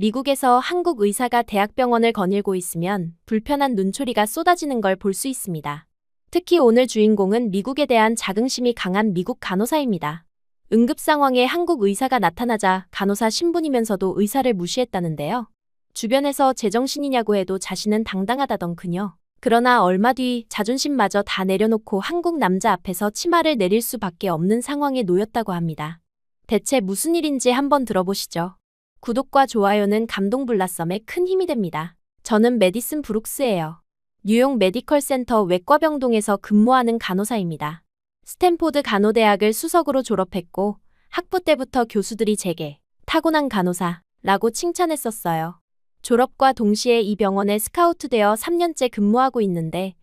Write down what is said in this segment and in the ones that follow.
미국에서 한국 의사가 대학병원을 거닐고 있으면 불편한 눈초리가 쏟아지는 걸 볼 수 있습니다. 특히 오늘 주인공은 미국에 대한 자긍심이 강한 미국 간호사입니다. 응급 상황에 한국 의사가 나타나자 간호사 신분이면서도 의사를 무시했다는데요. 주변에서 제정신이냐고 해도 자신은 당당하다던 그녀. 그러나 얼마 뒤 자존심마저 다 내려놓고 한국 남자 앞에서 치마를 내릴 수밖에 없는 상황에 놓였다고 합니다. 대체 무슨 일인지 한번 들어보시죠. 구독과 좋아요는 감동 블라썸에 큰 힘이 됩니다. 저는 메디슨 브룩스예요. 뉴욕 메디컬 센터 외과병동에서 근무하는 간호사입니다. 스탠포드 간호대학을 수석으로 졸업했고 학부 때부터 교수들이 제게 타고난 간호사라고 칭찬했었어요. 졸업과 동시에 이 병원에 스카우트되어 3년째 근무하고 있는데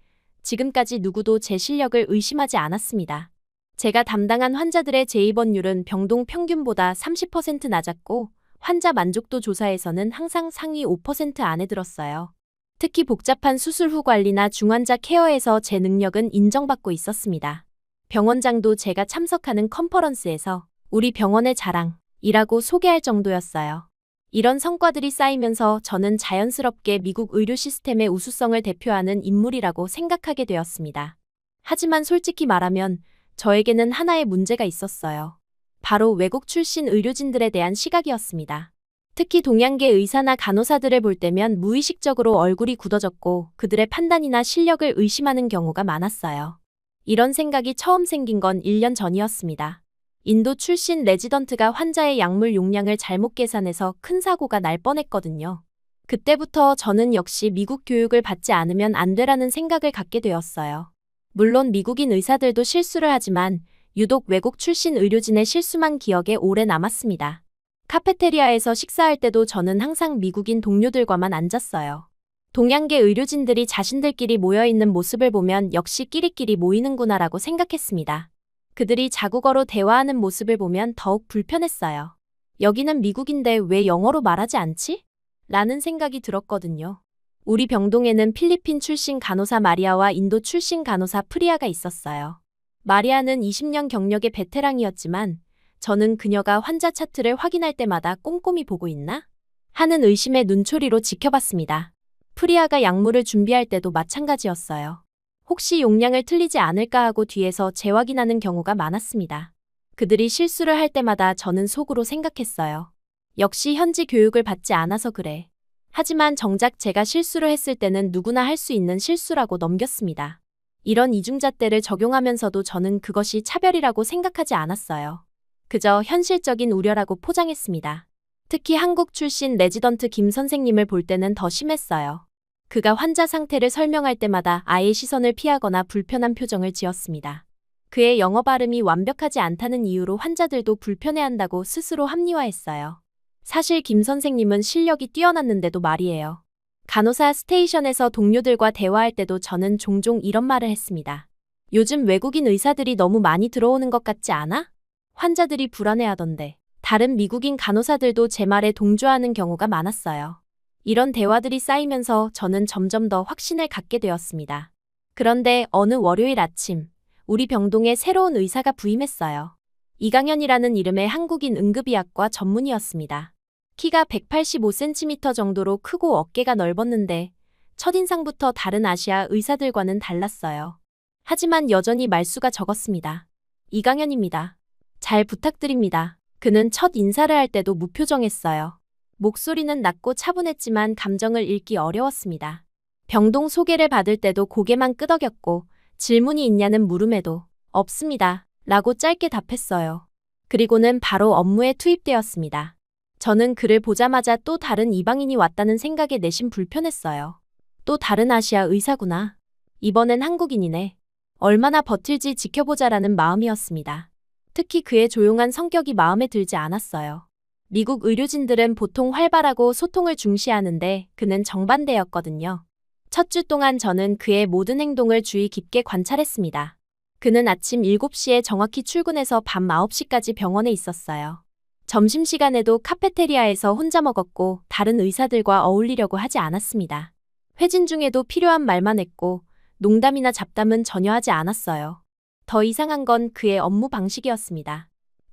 지금까지 누구도 제 실력을 의심하지 않았습니다. 제가 담당한 환자들의 재입원율은 병동 평균보다 30% 낮았고 환자 만족도 조사에서는 항상 상위 5% 안에 들었어요. 특히 복잡한 수술 후 관리나 중환자 케어에서 제 능력은 인정받고 있었습니다. 병원장도 제가 참석하는 컨퍼런스에서 우리 병원의 자랑이라고 소개할 정도였어요. 이런 성과들이 쌓이면서 저는 자연스럽게 미국 의료 시스템의 우수성을 대표하는 인물이라고 생각하게 되었습니다. 하지만 솔직히 말하면 저에게는 하나의 문제가 있었어요. 바로 외국 출신 의료진들에 대한 시각이었습니다. 특히 동양계 의사나 간호사들을 볼 때면 무의식적으로 얼굴이 굳어졌고 그들의 판단이나 실력을 의심하는 경우가 많았어요. 이런 생각이 처음 생긴 건 1년 전이었습니다. 인도 출신 레지던트가 환자의 약물 용량을 잘못 계산해서 큰 사고가 날 뻔했거든요. 그때부터 저는 역시 미국 교육을 받지 않으면 안 되라는 생각을 갖게 되었어요. 물론 미국인 의사들도 실수를 하지만 유독 외국 출신 의료진의 실수만 기억에 오래 남았습니다. 카페테리아에서 식사할 때도 저는 항상 미국인 동료들과만 앉았어요. 동양계 의료진들이 자신들끼리 모여있는 모습을 보면 역시 끼리끼리 모이는구나라고 생각했습니다. 그들이 자국어로 대화하는 모습을 보면 더욱 불편했어요. 여기는 미국인데 왜 영어로 말하지 않지? 라는 생각이 들었거든요. 우리 병동에는 필리핀 출신 간호사 마리아와 인도 출신 간호사 프리아가 있었어요. 마리아는 20년 경력의 베테랑이었지만 저는 그녀가 환자 차트를 확인할 때마다 꼼꼼히 보고 있나? 하는 의심의 눈초리로 지켜봤습니다. 프리아가 약물을 준비할 때도 마찬가지였어요. 혹시 용량을 틀리지 않을까 하고 뒤에서 재확인하는 경우가 많았습니다. 그들이 실수를 할 때마다 저는 속으로 생각했어요. 역시 현지 교육을 받지 않아서 그래. 하지만 정작 제가 실수를 했을 때는 누구나 할 수 있는 실수라고 넘겼습니다. 이런 이중잣대를 적용하면서도 저는 그것이 차별이라고 생각하지 않았어요. 그저 현실적인 우려라고 포장했습니다. 특히 한국 출신 레지던트 김 선생님을 볼 때는 더 심했어요. 그가 환자 상태를 설명할 때마다 아예 시선을 피하거나 불편한 표정을 지었습니다. 그의 영어 발음이 완벽하지 않다는 이유로 환자들도 불편해한다고 스스로 합리화했어요. 사실 김 선생님은 실력이 뛰어났는데도 말이에요. 간호사 스테이션에서 동료들과 대화할 때도 저는 종종 이런 말을 했습니다. 요즘 외국인 의사들이 너무 많이 들어오는 것 같지 않아? 환자들이 불안해하던데. 다른 미국인 간호사들도 제 말에 동조하는 경우가 많았어요. 이런 대화들이 쌓이면서 저는 점점 더 확신을 갖게 되었습니다. 그런데 어느 월요일 아침, 우리 병동에 새로운 의사가 부임했어요. 이강현이라는 이름의 한국인 응급의학과 전문의였습니다. 키가 185cm 정도로 크고 어깨가 넓었는데 첫인상부터 다른 아시아 의사들과는 달랐어요. 하지만 여전히 말수가 적었습니다. 이강현입니다. 잘 부탁드립니다. 그는 첫 인사를 할 때도 무표정했어요. 목소리는 낮고 차분했지만 감정을 읽기 어려웠습니다. 병동 소개를 받을 때도 고개만 끄덕였고 질문이 있냐는 물음에도 없습니다. 라고 짧게 답했어요. 그리고는 바로 업무에 투입되었습니다. 저는 그를 보자마자 또 다른 이방인이 왔다는 생각에 내심 불편했어요. 또 다른 아시아 의사구나. 이번엔 한국인이네. 얼마나 버틸지 지켜보자라는 마음이었습니다. 특히 그의 조용한 성격이 마음에 들지 않았어요. 미국 의료진들은 보통 활발하고 소통을 중시하는데 그는 정반대였거든요. 첫 주 동안 저는 그의 모든 행동을 주의 깊게 관찰했습니다. 그는 아침 7시에 정확히 출근해서 밤 9시까지 병원에 있었어요. 점심시간에도 카페테리아에서 혼자 먹었고 다른 의사들과 어울리려고 하지 않았습니다. 회진 중에도 필요한 말만 했고 농담이나 잡담은 전혀 하지 않았어요. 더 이상한 건 그의 업무 방식이었습니다.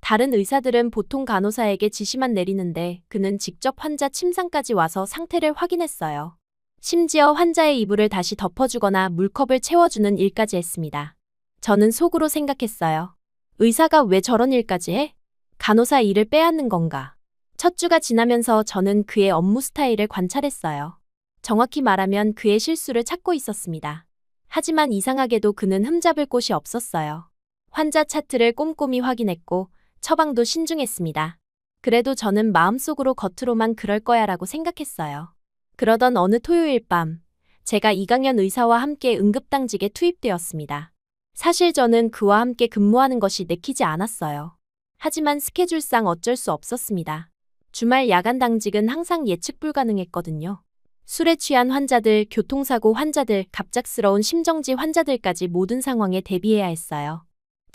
다른 의사들은 보통 간호사에게 지시만 내리는데 그는 직접 환자 침상까지 와서 상태를 확인했어요. 심지어 환자의 이불을 다시 덮어주거나 물컵을 채워주는 일까지 했습니다. 저는 속으로 생각했어요. 의사가 왜 저런 일까지 해? 간호사 일을 빼앗는 건가? 첫 주가 지나면서 저는 그의 업무 스타일을 관찰했어요. 정확히 말하면 그의 실수를 찾고 있었습니다. 하지만 이상하게도 그는 흠잡을 곳이 없었어요. 환자 차트를 꼼꼼히 확인했고 처방도 신중했습니다. 그래도 저는 마음속으로 겉으로만 그럴 거야라고 생각했어요. 그러던 어느 토요일 밤, 제가 이강현 의사와 함께 응급당직에 투입되었습니다. 사실 저는 그와 함께 근무하는 것이 내키지 않았어요. 하지만 스케줄상 어쩔 수 없었습니다. 주말 야간 당직은 항상 예측 불가능했거든요. 술에 취한 환자들, 교통사고 환자들, 갑작스러운 심정지 환자들까지 모든 상황에 대비해야 했어요.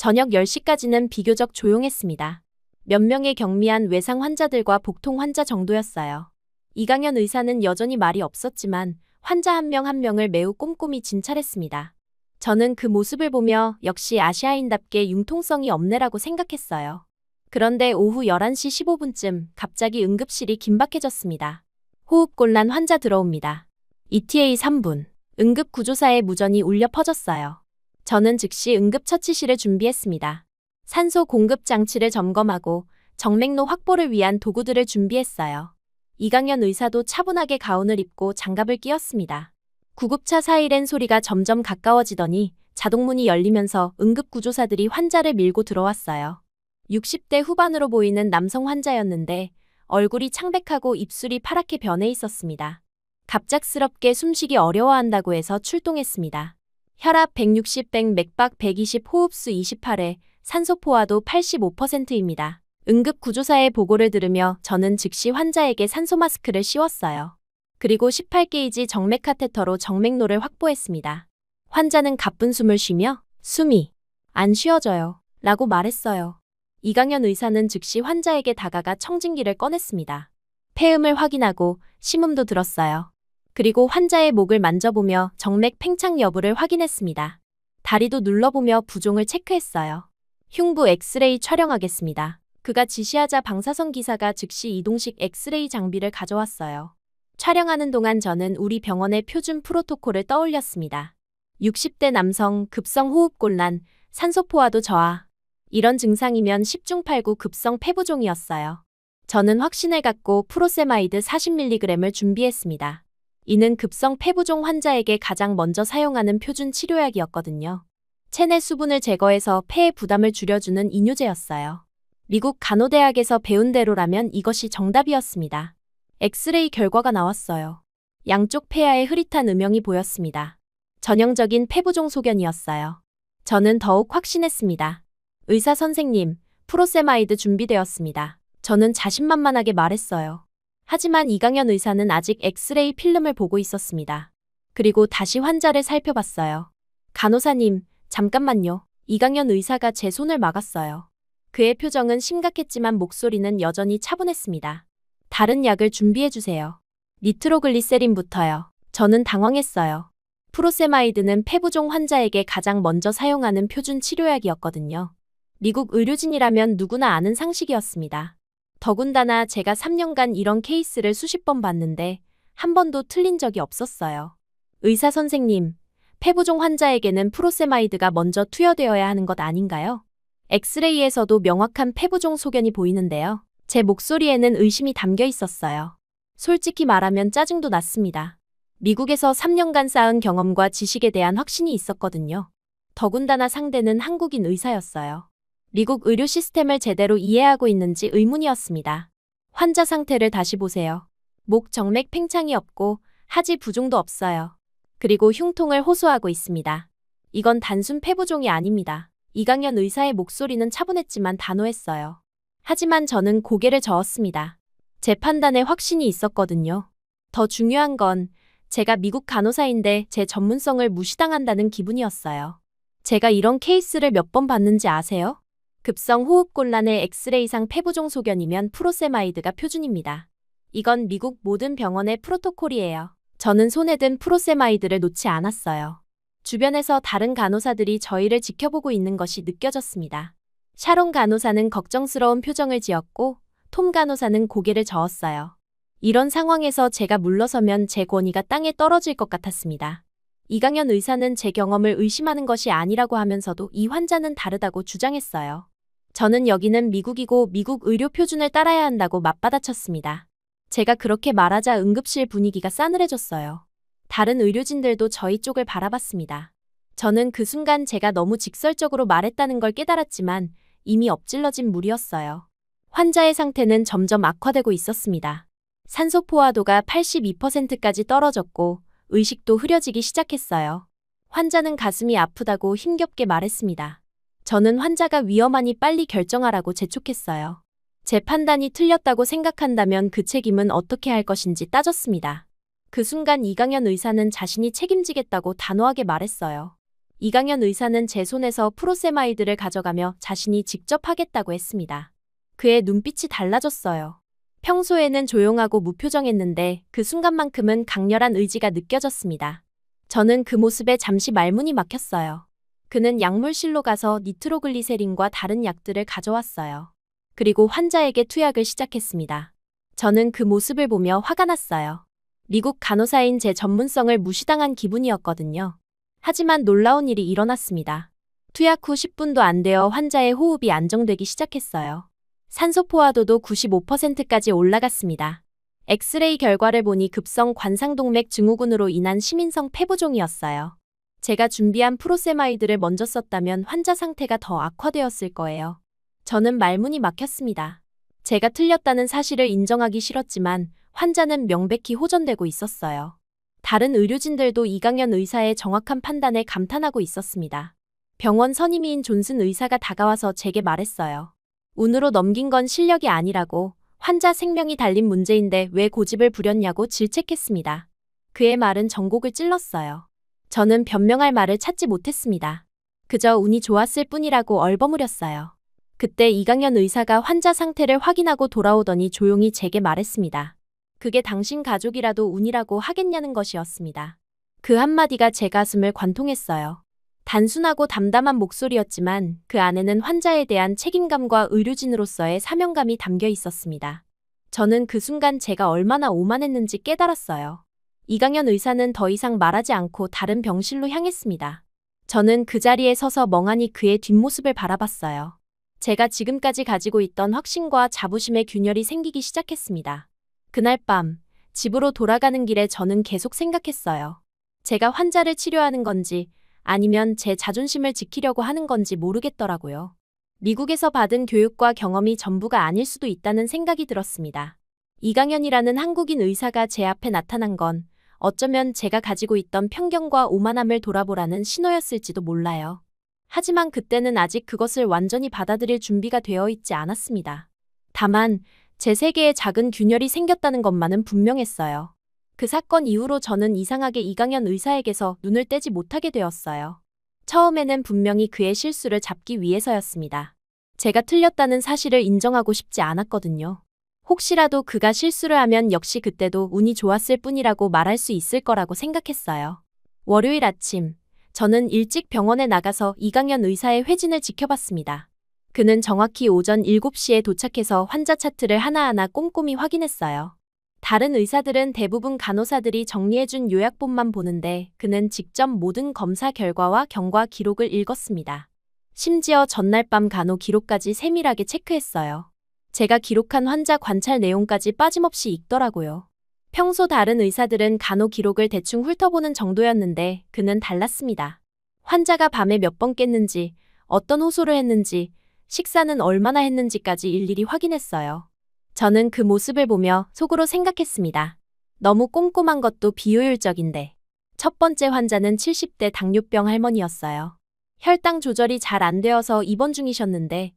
저녁 10시까지는 비교적 조용했습니다. 몇 명의 경미한 외상 환자들과 복통 환자 정도였어요. 이강현 의사는 여전히 말이 없었지만 환자 한 명 한 명을 매우 꼼꼼히 진찰했습니다. 저는 그 모습을 보며 역시 아시아인답게 융통성이 없네라고 생각했어요. 그런데 오후 11시 15분쯤 갑자기 응급실이 긴박해졌습니다. 호흡곤란 환자 들어옵니다. ETA 3분. 응급구조사의 무전이 울려 퍼졌어요. 저는 즉시 응급처치실을 준비했습니다. 산소 공급 장치를 점검하고 정맥로 확보를 위한 도구들을 준비했어요. 이강현 의사도 차분하게 가운을 입고 장갑을 끼웠습니다. 구급차 사이렌 소리가 점점 가까워지더니 자동문이 열리면서 응급구조사들이 환자를 밀고 들어왔어요. 60대 후반으로 보이는 남성 환자였는데 얼굴이 창백하고 입술이 파랗게 변해 있었습니다. 갑작스럽게 숨쉬기 어려워한다고 해서 출동했습니다. 혈압 160, 100, 맥박 120, 호흡수 28회, 산소 포화도 85%입니다. 응급구조사의 보고를 들으며 저는 즉시 환자에게 산소 마스크를 씌웠어요. 그리고 18게이지 정맥 카테터로 정맥로를 확보했습니다. 환자는 가쁜 숨을 쉬며 숨이 안 쉬어져요 라고 말했어요. 이강현 의사는 즉시 환자에게 다가가 청진기를 꺼냈습니다. 폐음을 확인하고 심음도 들었어요. 그리고 환자의 목을 만져보며 정맥 팽창 여부를 확인했습니다. 다리도 눌러보며 부종을 체크했어요. 흉부 엑스레이 촬영하겠습니다. 그가 지시하자 방사선 기사가 즉시 이동식 엑스레이 장비를 가져왔어요. 촬영하는 동안 저는 우리 병원의 표준 프로토콜을 떠올렸습니다. 60대 남성, 급성 호흡곤란, 산소 포화도 저하. 이런 증상이면 10중 8구 급성 폐부종이었어요. 저는 확신을 갖고 프로세마이드 40mg을 준비했습니다. 이는 급성 폐부종 환자에게 가장 먼저 사용하는 표준 치료약이었거든요. 체내 수분을 제거해서 폐의 부담을 줄여주는 이뇨제였어요. 미국 간호대학에서 배운 대로라면 이것이 정답이었습니다. 엑스레이 결과가 나왔어요. 양쪽 폐하에 흐릿한 음영이 보였습니다. 전형적인 폐부종 소견이었어요. 저는 더욱 확신했습니다. 의사 선생님, 프로세마이드 준비되었습니다. 저는 자신만만하게 말했어요. 하지만 이강현 의사는 아직 엑스레이 필름을 보고 있었습니다. 그리고 다시 환자를 살펴봤어요. 간호사님, 잠깐만요. 이강현 의사가 제 손을 막았어요. 그의 표정은 심각했지만 목소리는 여전히 차분했습니다. 다른 약을 준비해주세요. 니트로글리세린부터요. 저는 당황했어요. 프로세마이드는 폐부종 환자에게 가장 먼저 사용하는 표준 치료약이었거든요. 미국 의료진이라면 누구나 아는 상식이었습니다. 더군다나 제가 3년간 이런 케이스를 수십 번 봤는데 한 번도 틀린 적이 없었어요. 의사 선생님, 폐부종 환자에게는 프로세마이드가 먼저 투여되어야 하는 것 아닌가요? 엑스레이에서도 명확한 폐부종 소견이 보이는데요. 제 목소리에는 의심이 담겨 있었어요. 솔직히 말하면 짜증도 났습니다. 미국에서 3년간 쌓은 경험과 지식에 대한 확신이 있었거든요. 더군다나 상대는 한국인 의사였어요. 미국 의료 시스템을 제대로 이해하고 있는지 의문이었습니다. 환자 상태를 다시 보세요. 목 정맥 팽창이 없고 하지 부종도 없어요. 그리고 흉통을 호소하고 있습니다. 이건 단순 폐부종이 아닙니다. 이강현 의사의 목소리는 차분했지만 단호했어요. 하지만 저는 고개를 저었습니다. 제 판단에 확신이 있었거든요. 더 중요한 건 제가 미국 간호사인데 제 전문성을 무시당한다는 기분이었어요. 제가 이런 케이스를 몇 번 봤는지 아세요? 급성 호흡곤란의 엑스레이상 폐부종 소견이면 프로세마이드가 표준입니다. 이건 미국 모든 병원의 프로토콜이에요. 저는 손에 든 프로세마이드를 놓지 않았어요. 주변에서 다른 간호사들이 저희를 지켜보고 있는 것이 느껴졌습니다. 샤론 간호사는 걱정스러운 표정을 지었고 톰 간호사는 고개를 저었어요. 이런 상황에서 제가 물러서면 제 권위가 땅에 떨어질 것 같았습니다. 이강현 의사는 제 경험을 의심하는 것이 아니라고 하면서도 이 환자는 다르다고 주장했어요. 저는 여기는 미국이고 미국 의료 표준을 따라야 한다고 맞받아쳤습니다. 제가 그렇게 말하자 응급실 분위기가 싸늘해졌어요. 다른 의료진들도 저희 쪽을 바라봤습니다. 저는 그 순간 제가 너무 직설적으로 말했다는 걸 깨달았지만 이미 엎질러진 물이었어요. 환자의 상태는 점점 악화되고 있었습니다. 산소 포화도가 82%까지 떨어졌고 의식도 흐려지기 시작했어요. 환자는 가슴이 아프다고 힘겹게 말했습니다. 저는 환자가 위험하니 빨리 결정하라고 재촉했어요. 제 판단이 틀렸다고 생각한다면 그 책임은 어떻게 할 것인지 따졌습니다. 그 순간 이강현 의사는 자신이 책임지겠다고 단호하게 말했어요. 이강현 의사는 제 손에서 프로세마이드를 가져가며 자신이 직접 하겠다고 했습니다. 그의 눈빛이 달라졌어요. 평소에는 조용하고 무표정했는데 그 순간만큼은 강렬한 의지가 느껴졌습니다. 저는 그 모습에 잠시 말문이 막혔어요. 그는 약물실로 가서 니트로글리세린과 다른 약들을 가져왔어요. 그리고 환자에게 투약을 시작했습니다. 저는 그 모습을 보며 화가 났어요. 미국 간호사인 제 전문성을 무시당한 기분이었거든요. 하지만 놀라운 일이 일어났습니다. 투약 후 10분도 안 되어 환자의 호흡이 안정되기 시작했어요. 산소 포화도도 95%까지 올라갔습니다. 엑스레이 결과를 보니 급성 관상동맥 증후군으로 인한 시민성 폐부종이었어요. 제가 준비한 프로세마이드를 먼저 썼다면 환자 상태가 더 악화되었을 거예요. 저는 말문이 막혔습니다. 제가 틀렸다는 사실을 인정하기 싫었지만 환자는 명백히 호전되고 있었어요. 다른 의료진들도 이강현 의사의 정확한 판단에 감탄하고 있었습니다. 병원 선임의인 존슨 의사가 다가와서 제게 말했어요. 운으로 넘긴 건 실력이 아니라고, 환자 생명이 달린 문제인데 왜 고집을 부렸냐고 질책했습니다. 그의 말은 전곡을 찔렀어요. 저는 변명할 말을 찾지 못했습니다. 그저 운이 좋았을 뿐이라고 얼버무렸어요. 그때 이강현 의사가 환자 상태를 확인하고 돌아오더니 조용히 제게 말했습니다. 그게 당신 가족이라도 운이라고 하겠냐는 것이었습니다. 그 한마디가 제 가슴을 관통했어요. 단순하고 담담한 목소리였지만 그 안에는 환자에 대한 책임감과 의료진으로서의 사명감이 담겨 있었습니다. 저는 그 순간 제가 얼마나 오만했는지 깨달았어요. 이강현 의사는 더 이상 말하지 않고 다른 병실로 향했습니다. 저는 그 자리에 서서 멍하니 그의 뒷모습을 바라봤어요. 제가 지금까지 가지고 있던 확신과 자부심의 균열이 생기기 시작했습니다. 그날 밤, 집으로 돌아가는 길에 저는 계속 생각했어요. 제가 환자를 치료하는 건지 아니면 제 자존심을 지키려고 하는 건지 모르겠더라고요. 미국에서 받은 교육과 경험이 전부가 아닐 수도 있다는 생각이 들었습니다. 이강현이라는 한국인 의사가 제 앞에 나타난 건 어쩌면 제가 가지고 있던 편견과 오만함을 돌아보라는 신호였을지도 몰라요. 하지만 그때는 아직 그것을 완전히 받아들일 준비가 되어 있지 않았습니다. 다만 제 세계에 작은 균열이 생겼다는 것만은 분명했어요. 그 사건 이후로 저는 이상하게 이강현 의사에게서 눈을 떼지 못하게 되었어요. 처음에는 분명히 그의 실수를 잡기 위해서였습니다. 제가 틀렸다는 사실을 인정하고 싶지 않았거든요. 혹시라도 그가 실수를 하면 역시 그때도 운이 좋았을 뿐이라고 말할 수 있을 거라고 생각했어요. 월요일 아침, 저는 일찍 병원에 나가서 이강현 의사의 회진을 지켜봤습니다. 그는 정확히 오전 7시에 도착해서 환자 차트를 하나하나 꼼꼼히 확인했어요. 다른 의사들은 대부분 간호사들이 정리해준 요약본만 보는데 그는 직접 모든 검사 결과와 경과 기록을 읽었습니다. 심지어 전날 밤 간호 기록까지 세밀하게 체크했어요. 제가 기록한 환자 관찰 내용까지 빠짐없이 읽더라고요. 평소 다른 의사들은 간호 기록을 대충 훑어보는 정도였는데 그는 달랐습니다. 환자가 밤에 몇 번 깼는지, 어떤 호소를 했는지, 식사는 얼마나 했는지까지 일일이 확인했어요. 저는 그 모습을 보며 속으로 생각했습니다. 너무 꼼꼼한 것도 비효율적인데. 첫 번째 환자는 70대 당뇨병 할머니였어요. 혈당 조절이 잘 안 되어서 입원 중이셨는데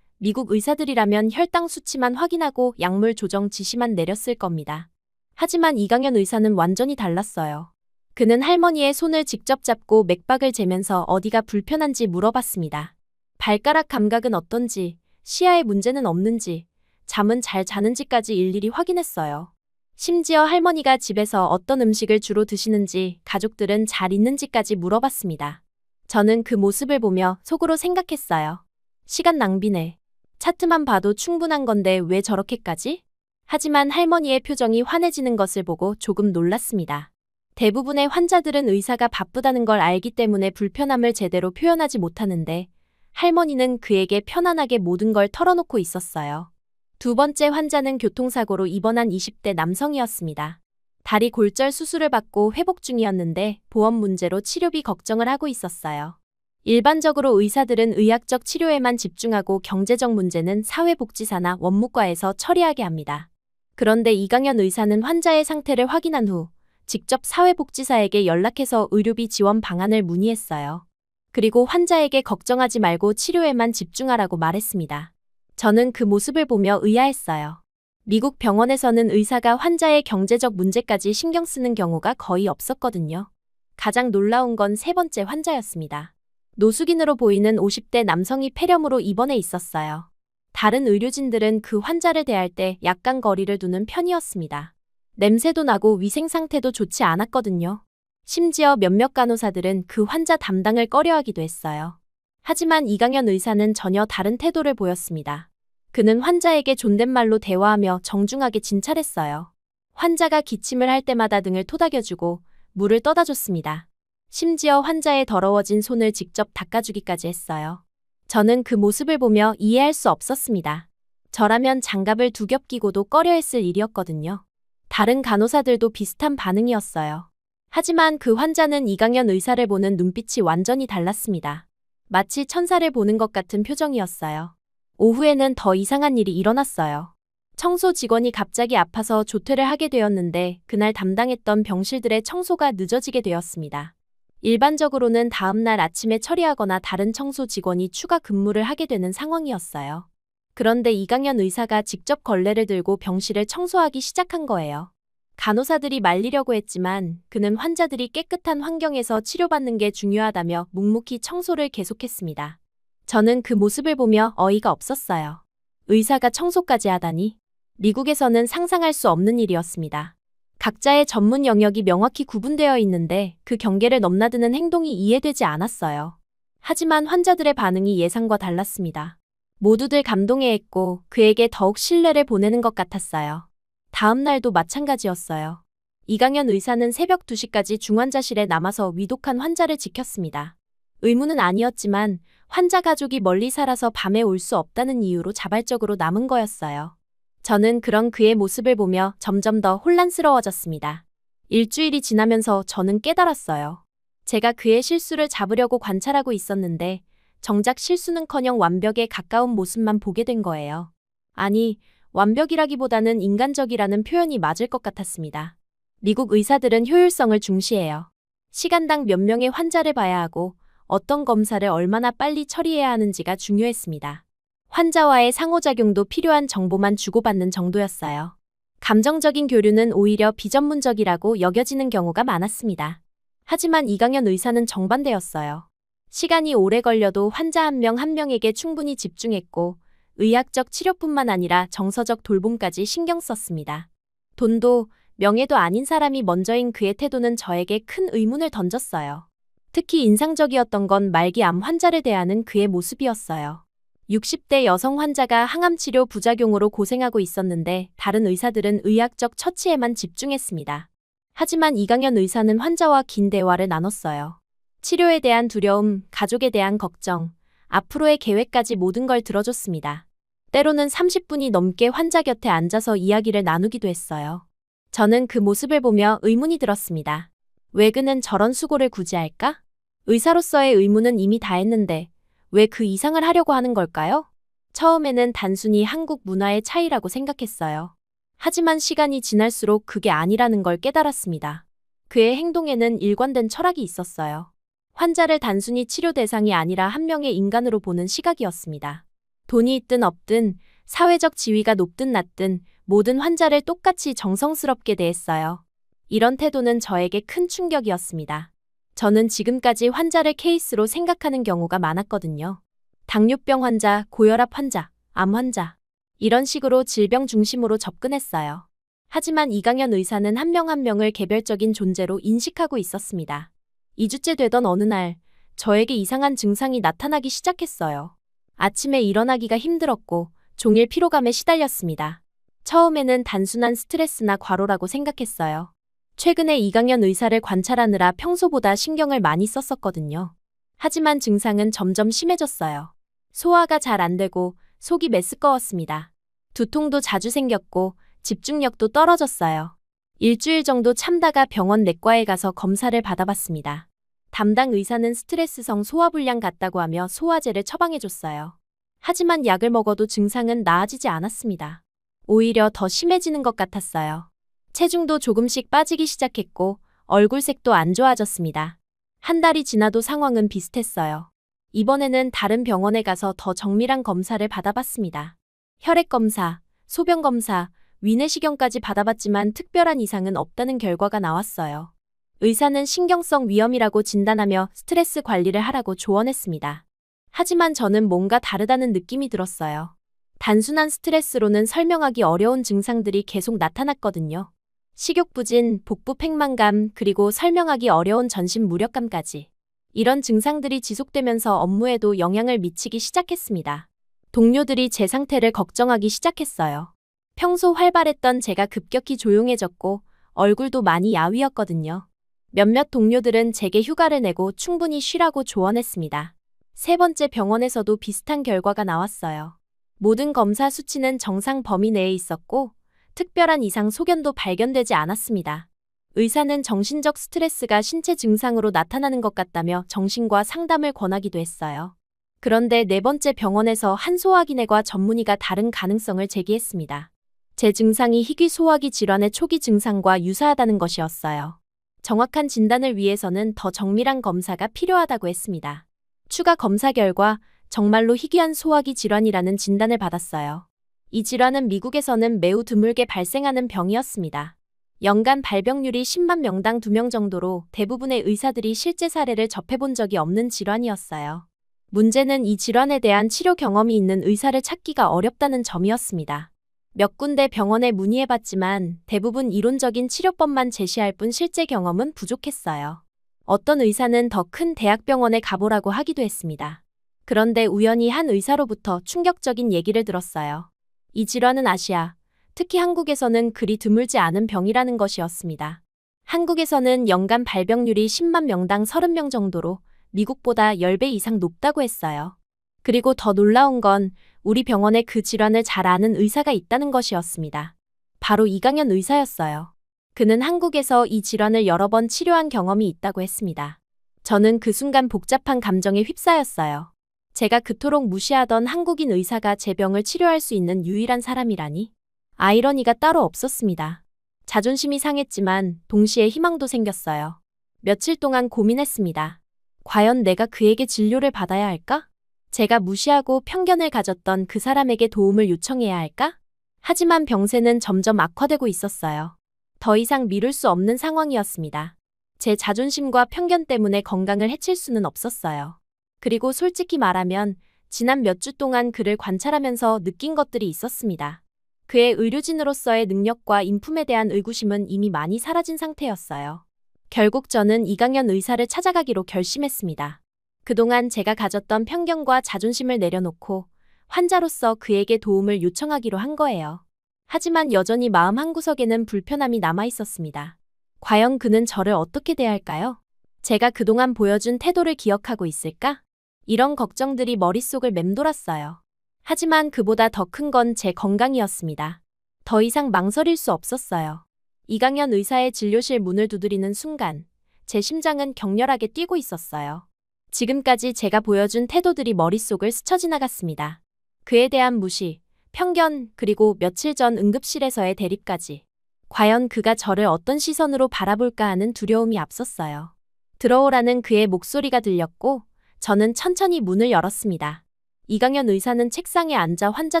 미국 의사들이라면 혈당 수치만 확인하고 약물 조정 지시만 내렸을 겁니다. 하지만 이강현 의사는 완전히 달랐어요. 그는 할머니의 손을 직접 잡고 맥박을 재면서 어디가 불편한지 물어봤습니다. 발가락 감각은 어떤지, 시야에 문제는 없는지, 잠은 잘 자는지까지 일일이 확인했어요. 심지어 할머니가 집에서 어떤 음식을 주로 드시는지, 가족들은 잘 있는지까지 물어봤습니다. 저는 그 모습을 보며 속으로 생각했어요. 시간 낭비네. 차트만 봐도 충분한 건데 왜 저렇게까지? 하지만 할머니의 표정이 환해지는 것을 보고 조금 놀랐습니다. 대부분의 환자들은 의사가 바쁘다는 걸 알기 때문에 불편함을 제대로 표현하지 못하는데 할머니는 그에게 편안하게 모든 걸 털어놓고 있었어요. 두 번째 환자는 교통사고로 입원한 20대 남성이었습니다. 다리 골절 수술을 받고 회복 중이었는데 보험 문제로 치료비 걱정을 하고 있었어요. 일반적으로 의사들은 의학적 치료에만 집중하고 경제적 문제는 사회복지사나 원무과에서 처리하게 합니다. 그런데 이강현 의사는 환자의 상태를 확인한 후 직접 사회복지사에게 연락해서 의료비 지원 방안을 문의했어요. 그리고 환자에게 걱정하지 말고 치료에만 집중하라고 말했습니다. 저는 그 모습을 보며 의아했어요. 미국 병원에서는 의사가 환자의 경제적 문제까지 신경 쓰는 경우가 거의 없었거든요. 가장 놀라운 건 세 번째 환자였습니다. 노숙인으로 보이는 50대 남성이 폐렴으로 입원해 있었어요. 다른 의료진들은 그 환자를 대할 때 약간 거리를 두는 편이었습니다. 냄새도 나고 위생 상태도 좋지 않았거든요. 심지어 몇몇 간호사들은 그 환자 담당을 꺼려하기도 했어요. 하지만 이강현 의사는 전혀 다른 태도를 보였습니다. 그는 환자에게 존댓말로 대화하며 정중하게 진찰했어요. 환자가 기침을 할 때마다 등을 토닥여주고 물을 떠다 줬습니다. 심지어 환자의 더러워진 손을 직접 닦아주기까지 했어요. 저는 그 모습을 보며 이해할 수 없었습니다. 저라면 장갑을 두 겹 끼고도 꺼려했을 일이었거든요. 다른 간호사들도 비슷한 반응이었어요. 하지만 그 환자는 이강현 의사를 보는 눈빛이 완전히 달랐습니다. 마치 천사를 보는 것 같은 표정이었어요. 오후에는 더 이상한 일이 일어났어요. 청소 직원이 갑자기 아파서 조퇴를 하게 되었는데 그날 담당했던 병실들의 청소가 늦어지게 되었습니다. 일반적으로는 다음날 아침에 처리하거나 다른 청소 직원이 추가 근무를 하게 되는 상황이었어요. 그런데 이강현 의사가 직접 걸레를 들고 병실을 청소하기 시작한 거예요. 간호사들이 말리려고 했지만 그는 환자들이 깨끗한 환경에서 치료받는 게 중요하다며 묵묵히 청소를 계속했습니다. 저는 그 모습을 보며 어이가 없었어요. 의사가 청소까지 하다니. 미국에서는 상상할 수 없는 일이었습니다. 각자의 전문 영역이 명확히 구분되어 있는데 그 경계를 넘나드는 행동이 이해되지 않았어요. 하지만 환자들의 반응이 예상과 달랐습니다. 모두들 감동해했고 그에게 더욱 신뢰를 보내는 것 같았어요. 다음 날도 마찬가지였어요. 이강현 의사는 새벽 2시까지 중환자실에 남아서 위독한 환자를 지켰습니다. 의무는 아니었지만 환자 가족이 멀리 살아서 밤에 올 수 없다는 이유로 자발적으로 남은 거였어요. 저는 그런 그의 모습을 보며 점점 더 혼란스러워졌습니다. 일주일이 지나면서 저는 깨달았어요. 제가 그의 실수를 잡으려고 관찰하고 있었는데 정작 실수는커녕 완벽에 가까운 모습만 보게 된 거예요. 아니, 완벽이라기보다는 인간적이라는 표현이 맞을 것 같았습니다. 미국 의사들은 효율성을 중시해요. 시간당 몇 명의 환자를 봐야 하고 어떤 검사를 얼마나 빨리 처리해야 하는지가 중요했습니다. 환자와의 상호작용도 필요한 정보만 주고받는 정도였어요. 감정적인 교류는 오히려 비전문적이라고 여겨지는 경우가 많았습니다. 하지만 이강현 의사는 정반대였어요. 시간이 오래 걸려도 환자 한 명 한 명에게 충분히 집중했고 의학적 치료뿐만 아니라 정서적 돌봄까지 신경 썼습니다. 돈도 명예도 아닌 사람이 먼저인 그의 태도는 저에게 큰 의문을 던졌어요. 특히 인상적이었던 건 말기 암 환자를 대하는 그의 모습이었어요. 60대 여성 환자가 항암치료 부작용으로 고생하고 있었는데 다른 의사들은 의학적 처치에만 집중했습니다. 하지만 이강현 의사는 환자와 긴 대화를 나눴어요. 치료에 대한 두려움, 가족에 대한 걱정, 앞으로의 계획까지 모든 걸 들어줬습니다. 때로는 30분이 넘게 환자 곁에 앉아서 이야기를 나누기도 했어요. 저는 그 모습을 보며 의문이 들었습니다. 왜 그는 저런 수고를 굳이 할까? 의사로서의 의무는 이미 다 했는데 왜 그 이상을 하려고 하는 걸까요? 처음에는 단순히 한국 문화의 차이라고 생각했어요. 하지만 시간이 지날수록 그게 아니라는 걸 깨달았습니다. 그의 행동에는 일관된 철학이 있었어요. 환자를 단순히 치료 대상이 아니라 한 명의 인간으로 보는 시각이었습니다. 돈이 있든 없든, 사회적 지위가 높든 낮든 모든 환자를 똑같이 정성스럽게 대했어요. 이런 태도는 저에게 큰 충격이었습니다. 저는 지금까지 환자를 케이스로 생각하는 경우가 많았거든요. 당뇨병 환자, 고혈압 환자, 암 환자. 이런 식으로 질병 중심으로 접근했어요. 하지만 이강현 의사는 한 명 한 명을 개별적인 존재로 인식하고 있었습니다. 2주째 되던 어느 날, 저에게 이상한 증상이 나타나기 시작했어요. 아침에 일어나기가 힘들었고 종일 피로감에 시달렸습니다. 처음에는 단순한 스트레스나 과로라고 생각했어요. 최근에 이강연 의사를 관찰하느라 평소보다 신경을 많이 썼었거든요. 하지만 증상은 점점 심해졌어요. 소화가 잘 안 되고 속이 메스꺼웠습니다. 두통도 자주 생겼고 집중력도 떨어졌어요. 일주일 정도 참다가 병원 내과에 가서 검사를 받아봤습니다. 담당 의사는 스트레스성 소화불량 같다고 하며 소화제를 처방해줬어요. 하지만 약을 먹어도 증상은 나아지지 않았습니다. 오히려 더 심해지는 것 같았어요. 체중도 조금씩 빠지기 시작했고 얼굴색도 안 좋아졌습니다. 한 달이 지나도 상황은 비슷했어요. 이번에는 다른 병원에 가서 더 정밀한 검사를 받아봤습니다. 혈액검사, 소변검사, 위내시경까지 받아봤지만 특별한 이상은 없다는 결과가 나왔어요. 의사는 신경성 위염이라고 진단하며 스트레스 관리를 하라고 조언했습니다. 하지만 저는 뭔가 다르다는 느낌이 들었어요. 단순한 스트레스로는 설명하기 어려운 증상들이 계속 나타났거든요. 식욕부진, 복부 팽만감, 그리고 설명하기 어려운 전신 무력감까지. 이런 증상들이 지속되면서 업무에도 영향을 미치기 시작했습니다. 동료들이 제 상태를 걱정하기 시작했어요. 평소 활발했던 제가 급격히 조용해졌고 얼굴도 많이 야위었거든요. 몇몇 동료들은 제게 휴가를 내고 충분히 쉬라고 조언했습니다. 세 번째 병원에서도 비슷한 결과가 나왔어요. 모든 검사 수치는 정상 범위 내에 있었고 특별한 이상 소견도 발견되지 않았습니다. 의사는 정신적 스트레스가 신체 증상으로 나타나는 것 같다며 정신과 상담을 권하기도 했어요. 그런데 네 번째 병원에서 한 소화기내과 전문의가 다른 가능성을 제기했습니다. 제 증상이 희귀 소화기 질환의 초기 증상과 유사하다는 것이었어요. 정확한 진단을 위해서는 더 정밀한 검사가 필요하다고 했습니다. 추가 검사 결과 정말로 희귀한 소화기 질환이라는 진단을 받았어요. 이 질환은 미국에서는 매우 드물게 발생하는 병이었습니다. 연간 발병률이 10만 명당 2명 정도로 대부분의 의사들이 실제 사례를 접해본 적이 없는 질환이었어요. 문제는 이 질환에 대한 치료 경험이 있는 의사를 찾기가 어렵다는 점이었습니다. 몇 군데 병원에 문의해봤지만 대부분 이론적인 치료법만 제시할 뿐 실제 경험은 부족했어요. 어떤 의사는 더 큰 대학병원에 가보라고 하기도 했습니다. 그런데 우연히 한 의사로부터 충격적인 얘기를 들었어요. 이 질환은 아시아, 특히 한국에서는 그리 드물지 않은 병이라는 것이었습니다. 한국에서는 연간 발병률이 10만 명당 30명 정도로 미국보다 10배 이상 높다고 했어요. 그리고 더 놀라운 건 우리 병원에 그 질환을 잘 아는 의사가 있다는 것이었습니다. 바로 이강연 의사였어요. 그는 한국에서 이 질환을 여러 번 치료한 경험이 있다고 했습니다. 저는 그 순간 복잡한 감정에 휩싸였어요. 제가 그토록 무시하던 한국인 의사가 제 병을 치료할 수 있는 유일한 사람이라니. 아이러니가 따로 없었습니다. 자존심이 상했지만 동시에 희망도 생겼어요. 며칠 동안 고민했습니다. 과연 내가 그에게 진료를 받아야 할까? 제가 무시하고 편견을 가졌던 그 사람에게 도움을 요청해야 할까? 하지만 병세는 점점 악화되고 있었어요. 더 이상 미룰 수 없는 상황이었습니다. 제 자존심과 편견 때문에 건강을 해칠 수는 없었어요. 그리고 솔직히 말하면 지난 몇 주 동안 그를 관찰하면서 느낀 것들이 있었습니다. 그의 의료진으로서의 능력과 인품에 대한 의구심은 이미 많이 사라진 상태였어요. 결국 저는 이강연 의사를 찾아가기로 결심했습니다. 그동안 제가 가졌던 편견과 자존심을 내려놓고 환자로서 그에게 도움을 요청하기로 한 거예요. 하지만 여전히 마음 한구석에는 불편함이 남아있었습니다. 과연 그는 저를 어떻게 대할까요? 제가 그동안 보여준 태도를 기억하고 있을까? 이런 걱정들이 머릿속을 맴돌았어요. 하지만 그보다 더 큰 건 제 건강이었습니다. 더 이상 망설일 수 없었어요. 이강연 의사의 진료실 문을 두드리는 순간 제 심장은 격렬하게 뛰고 있었어요. 지금까지 제가 보여준 태도들이 머릿속을 스쳐 지나갔습니다. 그에 대한 무시, 편견, 그리고 며칠 전 응급실에서의 대립까지. 과연 그가 저를 어떤 시선으로 바라볼까 하는 두려움이 앞섰어요. 들어오라는 그의 목소리가 들렸고 저는 천천히 문을 열었습니다. 이강연 의사는 책상에 앉아 환자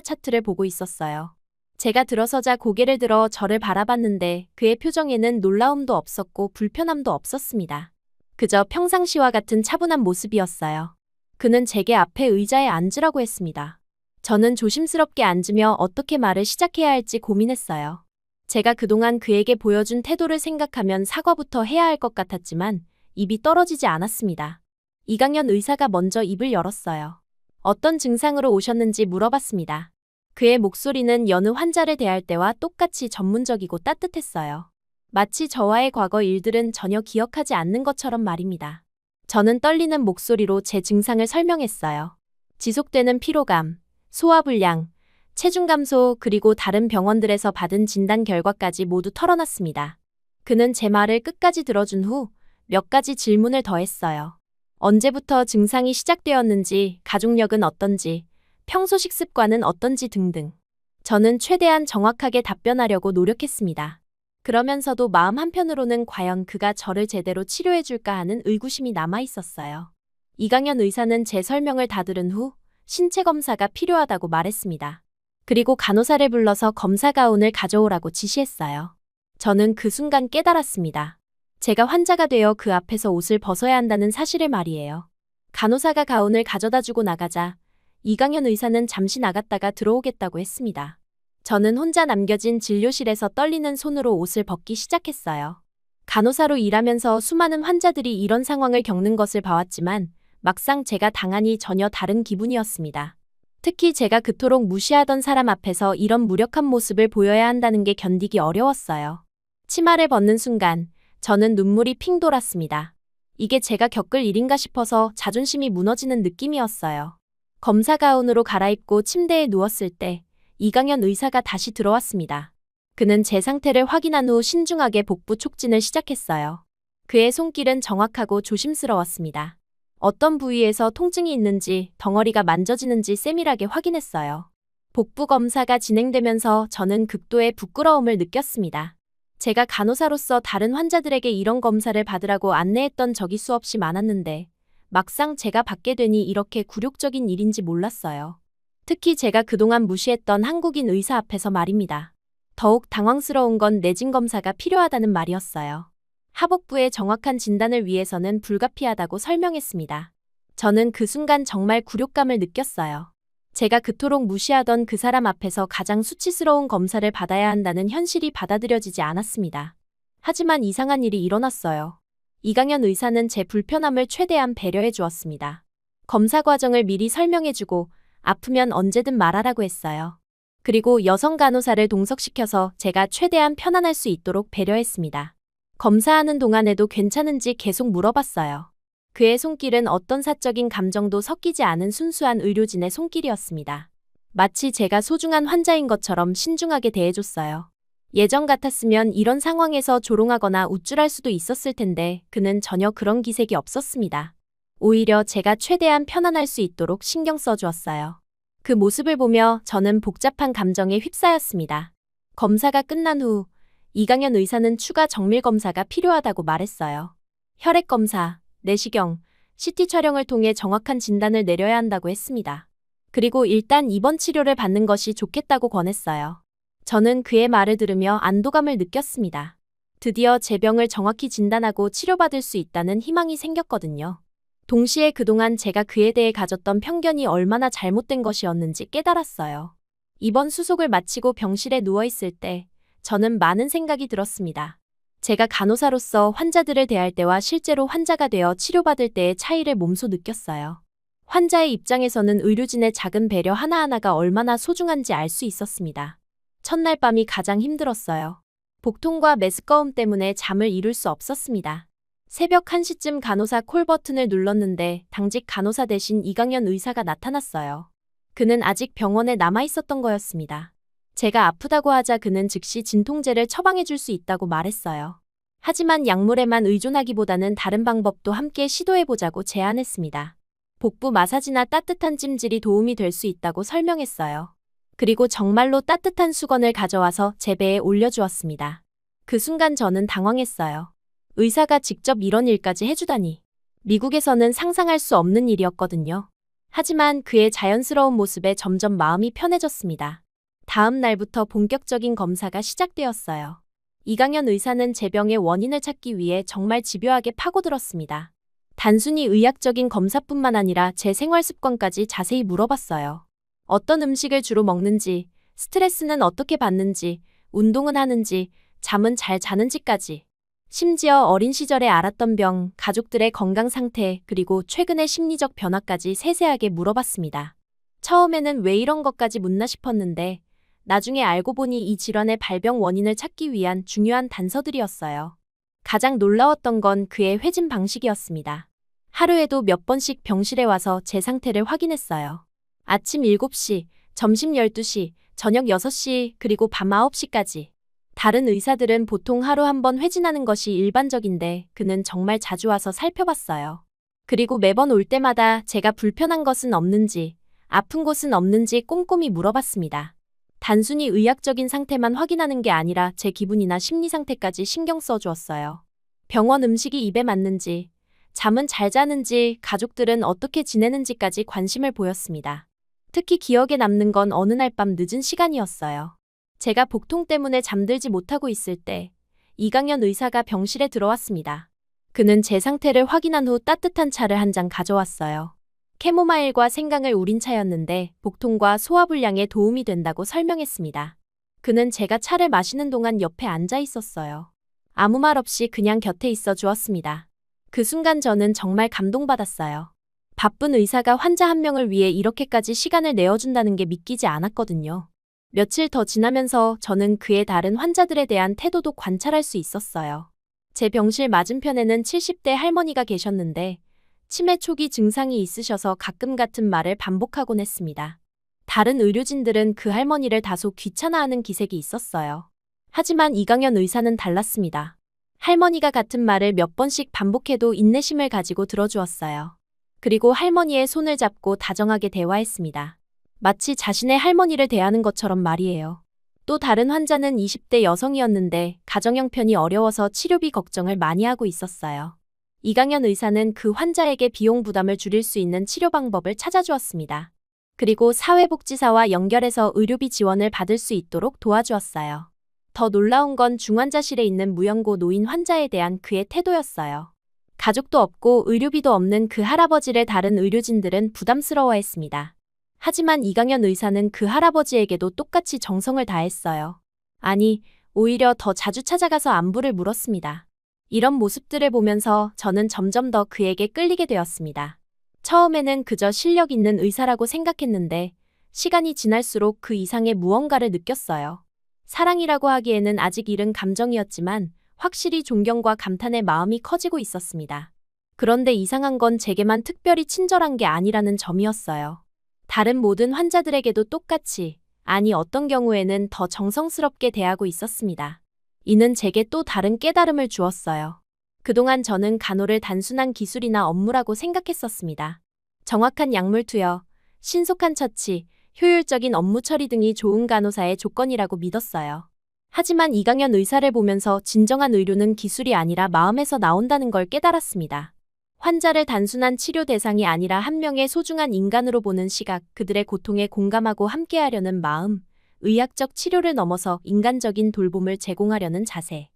차트를 보고 있었어요. 제가 들어서자 고개를 들어 저를 바라봤는데 그의 표정에는 놀라움도 없었고 불편함도 없었습니다. 그저 평상시와 같은 차분한 모습이었어요. 그는 제게 앞에 의자에 앉으라고 했습니다. 저는 조심스럽게 앉으며 어떻게 말을 시작해야 할지 고민했어요. 제가 그동안 그에게 보여준 태도를 생각하면 사과부터 해야 할 것 같았지만 입이 떨어지지 않았습니다. 이강연 의사가 먼저 입을 열었어요. 어떤 증상으로 오셨는지 물어봤습니다. 그의 목소리는 여느 환자를 대할 때와 똑같이 전문적이고 따뜻했어요. 마치 저와의 과거 일들은 전혀 기억하지 않는 것처럼 말입니다. 저는 떨리는 목소리로 제 증상을 설명했어요. 지속되는 피로감, 소화불량, 체중 감소 그리고 다른 병원들에서 받은 진단 결과까지 모두 털어놨습니다. 그는 제 말을 끝까지 들어준 후 몇 가지 질문을 더했어요. 언제부터 증상이 시작되었는지, 가족력은 어떤지, 평소 식습관은 어떤지 등등. 저는 최대한 정확하게 답변하려고 노력했습니다. 그러면서도 마음 한편으로는 과연 그가 저를 제대로 치료해줄까 하는 의구심이 남아있었어요. 이강현 의사는 제 설명을 다 들은 후 신체 검사가 필요하다고 말했습니다. 그리고 간호사를 불러서 검사 가운을 가져오라고 지시했어요. 저는 그 순간 깨달았습니다. 제가 환자가 되어 그 앞에서 옷을 벗어야 한다는 사실을 말이에요. 간호사가 가운을 가져다 주고 나가자 이강현 의사는 잠시 나갔다가 들어오겠다고 했습니다. 저는 혼자 남겨진 진료실에서 떨리는 손으로 옷을 벗기 시작했어요. 간호사로 일하면서 수많은 환자들이 이런 상황을 겪는 것을 봐왔지만 막상 제가 당하니 전혀 다른 기분이었습니다. 특히 제가 그토록 무시하던 사람 앞에서 이런 무력한 모습을 보여야 한다는 게 견디기 어려웠어요. 치마를 벗는 순간 저는 눈물이 핑 돌았습니다. 이게 제가 겪을 일인가 싶어서 자존심이 무너지는 느낌이었어요. 검사 가운으로 갈아입고 침대에 누웠을 때 이강현 의사가 다시 들어왔습니다. 그는 제 상태를 확인한 후 신중하게 복부 촉진을 시작했어요. 그의 손길은 정확하고 조심스러웠습니다. 어떤 부위에서 통증이 있는지, 덩어리가 만져지는지 세밀하게 확인했어요. 복부 검사가 진행되면서 저는 극도의 부끄러움을 느꼈습니다. 제가 간호사로서 다른 환자들에게 이런 검사를 받으라고 안내했던 적이 수없이 많았는데 막상 제가 받게 되니 이렇게 굴욕적인 일인지 몰랐어요. 특히 제가 그동안 무시했던 한국인 의사 앞에서 말입니다. 더욱 당황스러운 건 내진 검사가 필요하다는 말이었어요. 하복부의 정확한 진단을 위해서는 불가피하다고 설명했습니다. 저는 그 순간 정말 굴욕감을 느꼈어요. 제가 그토록 무시하던 그 사람 앞에서 가장 수치스러운 검사를 받아야 한다는 현실이 받아들여지지 않았습니다. 하지만 이상한 일이 일어났어요. 이강현 의사는 제 불편함을 최대한 배려해 주었습니다. 검사 과정을 미리 설명해주고 아프면 언제든 말하라고 했어요. 그리고 여성 간호사를 동석시켜서 제가 최대한 편안할 수 있도록 배려했습니다. 검사하는 동안에도 괜찮은지 계속 물어봤어요. 그의 손길은 어떤 사적인 감정도 섞이지 않은 순수한 의료진의 손길이었습니다. 마치 제가 소중한 환자인 것처럼 신중하게 대해줬어요. 예전 같았으면 이런 상황에서 조롱하거나 우쭐할 수도 있었을 텐데 그는 전혀 그런 기색이 없었습니다. 오히려 제가 최대한 편안할 수 있도록 신경 써주었어요. 그 모습을 보며 저는 복잡한 감정에 휩싸였습니다. 검사가 끝난 후 이강현 의사는 추가 정밀 검사가 필요하다고 말했어요. 혈액 검사, 내시경, CT 촬영을 통해 정확한 진단을 내려야 한다고 했습니다. 그리고 일단 입원 치료를 받는 것이 좋겠다고 권했어요. 저는 그의 말을 들으며 안도감을 느꼈습니다. 드디어 제 병을 정확히 진단하고 치료받을 수 있다는 희망이 생겼거든요. 동시에 그동안 제가 그에 대해 가졌던 편견이 얼마나 잘못된 것이었는지 깨달았어요. 입원 수속을 마치고 병실에 누워있을 때 저는 많은 생각이 들었습니다. 제가 간호사로서 환자들을 대할 때와 실제로 환자가 되어 치료받을 때의 차이를 몸소 느꼈어요. 환자의 입장에서는 의료진의 작은 배려 하나하나가 얼마나 소중한지 알 수 있었습니다. 첫날 밤이 가장 힘들었어요. 복통과 메스꺼움 때문에 잠을 이룰 수 없었습니다. 새벽 1시쯤 간호사 콜 버튼을 눌렀는데 당직 간호사 대신 이강현 의사가 나타났어요. 그는 아직 병원에 남아 있었던 거였습니다. 제가 아프다고 하자 그는 즉시 진통제를 처방해 줄 수 있다고 말했어요. 하지만 약물에만 의존하기보다는 다른 방법도 함께 시도해보자고 제안했습니다. 복부 마사지나 따뜻한 찜질이 도움이 될 수 있다고 설명했어요. 그리고 정말로 따뜻한 수건을 가져와서 제 배에 올려주었습니다. 그 순간 저는 당황했어요. 의사가 직접 이런 일까지 해주다니. 미국에서는 상상할 수 없는 일이었거든요. 하지만 그의 자연스러운 모습에 점점 마음이 편해졌습니다. 다음 날부터 본격적인 검사가 시작되었어요. 이강현 의사는 제 병의 원인을 찾기 위해 정말 집요하게 파고들었습니다. 단순히 의학적인 검사뿐만 아니라 제 생활 습관까지 자세히 물어봤어요. 어떤 음식을 주로 먹는지, 스트레스는 어떻게 받는지, 운동은 하는지, 잠은 잘 자는지까지. 심지어 어린 시절에 앓았던 병, 가족들의 건강 상태, 그리고 최근의 심리적 변화까지 세세하게 물어봤습니다. 처음에는 왜 이런 것까지 묻나 싶었는데 나중에 알고 보니 이 질환의 발병 원인을 찾기 위한 중요한 단서들이었어요. 가장 놀라웠던 건 그의 회진 방식이었습니다. 하루에도 몇 번씩 병실에 와서 제 상태를 확인했어요. 아침 7시, 점심 12시, 저녁 6시, 그리고 밤 9시까지. 다른 의사들은 보통 하루 한 번 회진하는 것이 일반적인데 그는 정말 자주 와서 살펴봤어요. 그리고 매번 올 때마다 제가 불편한 것은 없는지, 아픈 곳은 없는지 꼼꼼히 물어봤습니다. 단순히 의학적인 상태만 확인하는 게 아니라 제 기분이나 심리 상태까지 신경 써주었어요. 병원 음식이 입에 맞는지, 잠은 잘 자는지, 가족들은 어떻게 지내는지까지 관심을 보였습니다. 특히 기억에 남는 건 어느 날 밤 늦은 시간이었어요. 제가 복통 때문에 잠들지 못하고 있을 때 이강현 의사가 병실에 들어왔습니다. 그는 제 상태를 확인한 후 따뜻한 차를 한 잔 가져왔어요. 캐모마일과 생강을 우린 차였는데 복통과 소화불량에 도움이 된다고 설명했습니다. 그는 제가 차를 마시는 동안 옆에 앉아 있었어요. 아무 말 없이 그냥 곁에 있어 주었습니다. 그 순간 저는 정말 감동받았어요. 바쁜 의사가 환자 한 명을 위해 이렇게까지 시간을 내어준다는 게 믿기지 않았거든요. 며칠 더 지나면서 저는 그의 다른 환자들에 대한 태도도 관찰할 수 있었어요. 제 병실 맞은편에는 70대 할머니가 계셨는데 치매 초기 증상이 있으셔서 가끔 같은 말을 반복하곤 했습니다. 다른 의료진들은 그 할머니를 다소 귀찮아하는 기색이 있었어요. 하지만 이강현 의사는 달랐습니다. 할머니가 같은 말을 몇 번씩 반복해도 인내심을 가지고 들어주었어요. 그리고 할머니의 손을 잡고 다정하게 대화했습니다. 마치 자신의 할머니를 대하는 것처럼 말이에요. 또 다른 환자는 20대 여성이었는데 가정 형편이 어려워서 치료비 걱정을 많이 하고 있었어요. 이강현 의사는 그 환자에게 비용 부담을 줄일 수 있는 치료 방법을 찾아주었습니다. 그리고 사회복지사와 연결해서 의료비 지원을 받을 수 있도록 도와주었어요. 더 놀라운 건 중환자실에 있는 무연고 노인 환자에 대한 그의 태도였어요. 가족도 없고 의료비도 없는 그 할아버지를 다른 의료진들은 부담스러워했습니다. 하지만 이강현 의사는 그 할아버지에게도 똑같이 정성을 다했어요. 아니, 오히려 더 자주 찾아가서 안부를 물었습니다. 이런 모습들을 보면서 저는 점점 더 그에게 끌리게 되었습니다. 처음에는 그저 실력 있는 의사라고 생각했는데 시간이 지날수록 그 이상의 무언가를 느꼈어요. 사랑이라고 하기에는 아직 이른 감정이었지만 확실히 존경과 감탄의 마음이 커지고 있었습니다. 그런데 이상한 건 제게만 특별히 친절한 게 아니라는 점이었어요. 다른 모든 환자들에게도 똑같이, 아니 어떤 경우에는 더 정성스럽게 대하고 있었습니다. 이는 제게 또 다른 깨달음을 주었어요. 그동안 저는 간호를 단순한 기술이나 업무라고 생각했었습니다. 정확한 약물 투여, 신속한 처치, 효율적인 업무 처리 등이 좋은 간호사의 조건이라고 믿었어요. 하지만 이강현 의사를 보면서 진정한 의료는 기술이 아니라 마음에서 나온다는 걸 깨달았습니다. 환자를 단순한 치료 대상이 아니라 한 명의 소중한 인간으로 보는 시각, 그들의 고통에 공감하고 함께하려는 마음, 의학적 치료를 넘어서 인간적인 돌봄을 제공하려는 자세.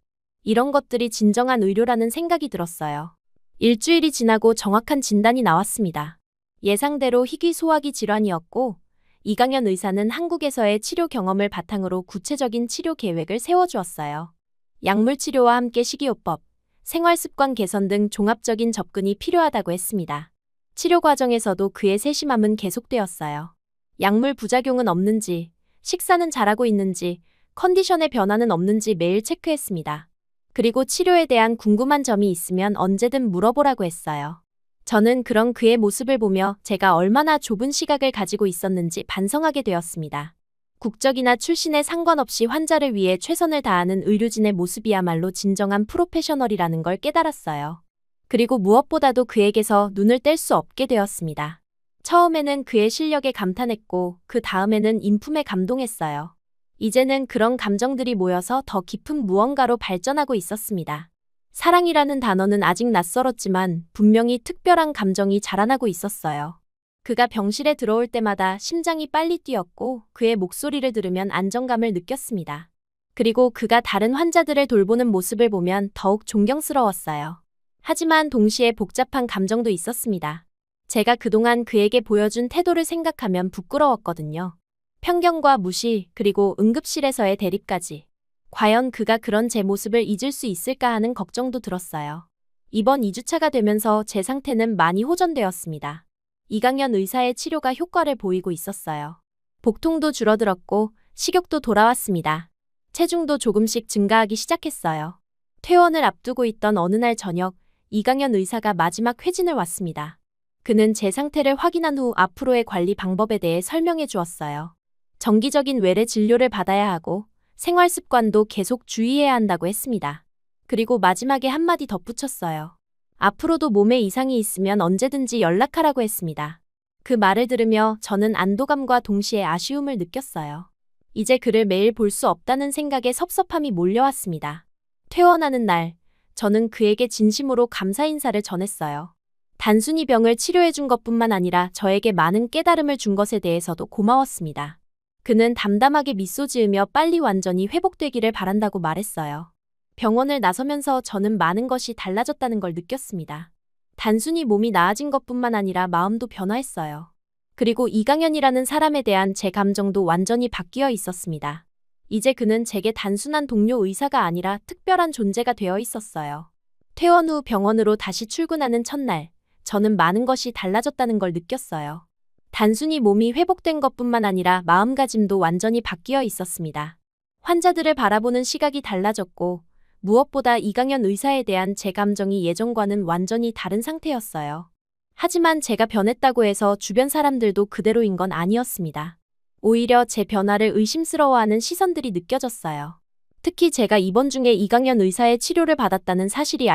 이런 것들이 진정한 의료라는 생각이 들었어요. 일주일이 지나고 정확한 진단이 나왔습니다. 예상대로 희귀소화기 질환이었고 이강현 의사는 한국에서의 치료 경험을 바탕으로 구체적인 치료 계획을 세워주었어요. 약물 치료와 함께 식이요법, 생활습관 개선 등 종합적인 접근이 필요하다고 했습니다. 치료 과정에서도 그의 세심함은 계속되었어요. 약물 부작용은 없는지, 식사는 잘하고 있는지, 컨디션의 변화는 없는지 매일 체크했습니다. 그리고 치료에 대한 궁금한 점이 있으면 언제든 물어보라고 했어요. 저는 그런 그의 모습을 보며 제가 얼마나 좁은 시각을 가지고 있었는지 반성하게 되었습니다. 국적이나 출신에 상관없이 환자를 위해 최선을 다하는 의료진의 모습이야말로 진정한 프로페셔널이라는 걸 깨달았어요. 그리고 무엇보다도 그에게서 눈을 뗄 수 없게 되었습니다. 처음에는 그의 실력에 감탄했고 그 다음에는 인품에 감동했어요. 이제는 그런 감정들이 모여서 더 깊은 무언가로 발전하고 있었습니다. 사랑이라는 단어는 아직 낯설었지만 분명히 특별한 감정이 자라나고 있었어요. 그가 병실에 들어올 때마다 심장이 빨리 뛰었고 그의 목소리를 들으면 안정감을 느꼈습니다. 그리고 그가 다른 환자들을 돌보는 모습을 보면 더욱 존경스러웠어요. 하지만 동시에 복잡한 감정도 있었습니다. 제가 그동안 그에게 보여준 태도를 생각하면 부끄러웠거든요. 편견과 무시, 그리고 응급실에서의 대립까지. 과연 그가 그런 제 모습을 잊을 수 있을까 하는 걱정도 들었어요. 이번 2주차가 되면서 제 상태는 많이 호전되었습니다. 이강현 의사의 치료가 효과를 보이고 있었어요. 복통도 줄어들었고 식욕도 돌아왔습니다. 체중도 조금씩 증가하기 시작했어요. 퇴원을 앞두고 있던 어느 날 저녁, 이강현 의사가 마지막 회진을 왔습니다. 그는 제 상태를 확인한 후 앞으로의 관리 방법에 대해 설명해 주었어요. 정기적인 외래 진료를 받아야 하고 생활 습관도 계속 주의해야 한다고 했습니다. 그리고 마지막에 한마디 덧붙였어요. 앞으로도 몸에 이상이 있으면 언제든지 연락하라고 했습니다. 그 말을 들으며 저는 안도감과 동시에 아쉬움을 느꼈어요. 이제 그를 매일 볼 수 없다는 생각에 섭섭함이 몰려왔습니다. 퇴원하는 날, 저는 그에게 진심으로 감사 인사를 전했어요. 단순히 병을 치료해준 것뿐만 아니라 저에게 많은 깨달음을 준 것에 대해서도 고마웠습니다. 그는 담담하게 미소 지으며 빨리 완전히 회복되기를 바란다고 말했어요. 병원을 나서면서 저는 많은 것이 달라졌다는 걸 느꼈습니다. 단순히 몸이 나아진 것뿐만 아니라 마음도 변화했어요. 그리고 이강현이라는 사람에 대한 제 감정도 완전히 바뀌어 있었습니다. 이제 그는 제게 단순한 동료 의사가 아니라 특별한 존재가 되어 있었어요. 퇴원 후 병원으로 다시 출근하는 첫날, 저는 많은 것이 달라졌다는 걸 느꼈어요. 단순히 몸이 회복된 것뿐만 아니라 마음가짐도 완전히 바뀌어 있었습니다. 환자들을 바라보는 시각이 달라졌고, 무엇보다 이강현 의사에 대한 제 감정이 예전과는 완전히 다른 상태였어요. 하지만 제가 변했다고 해서 주변 사람들도 그대로인 건 아니었습니다. 오히려 제 변화를 의심스러워하는 시선들이 느껴졌어요. 특히 제가 입원 중에 이강현 의사의 치료를 받았다는 사실이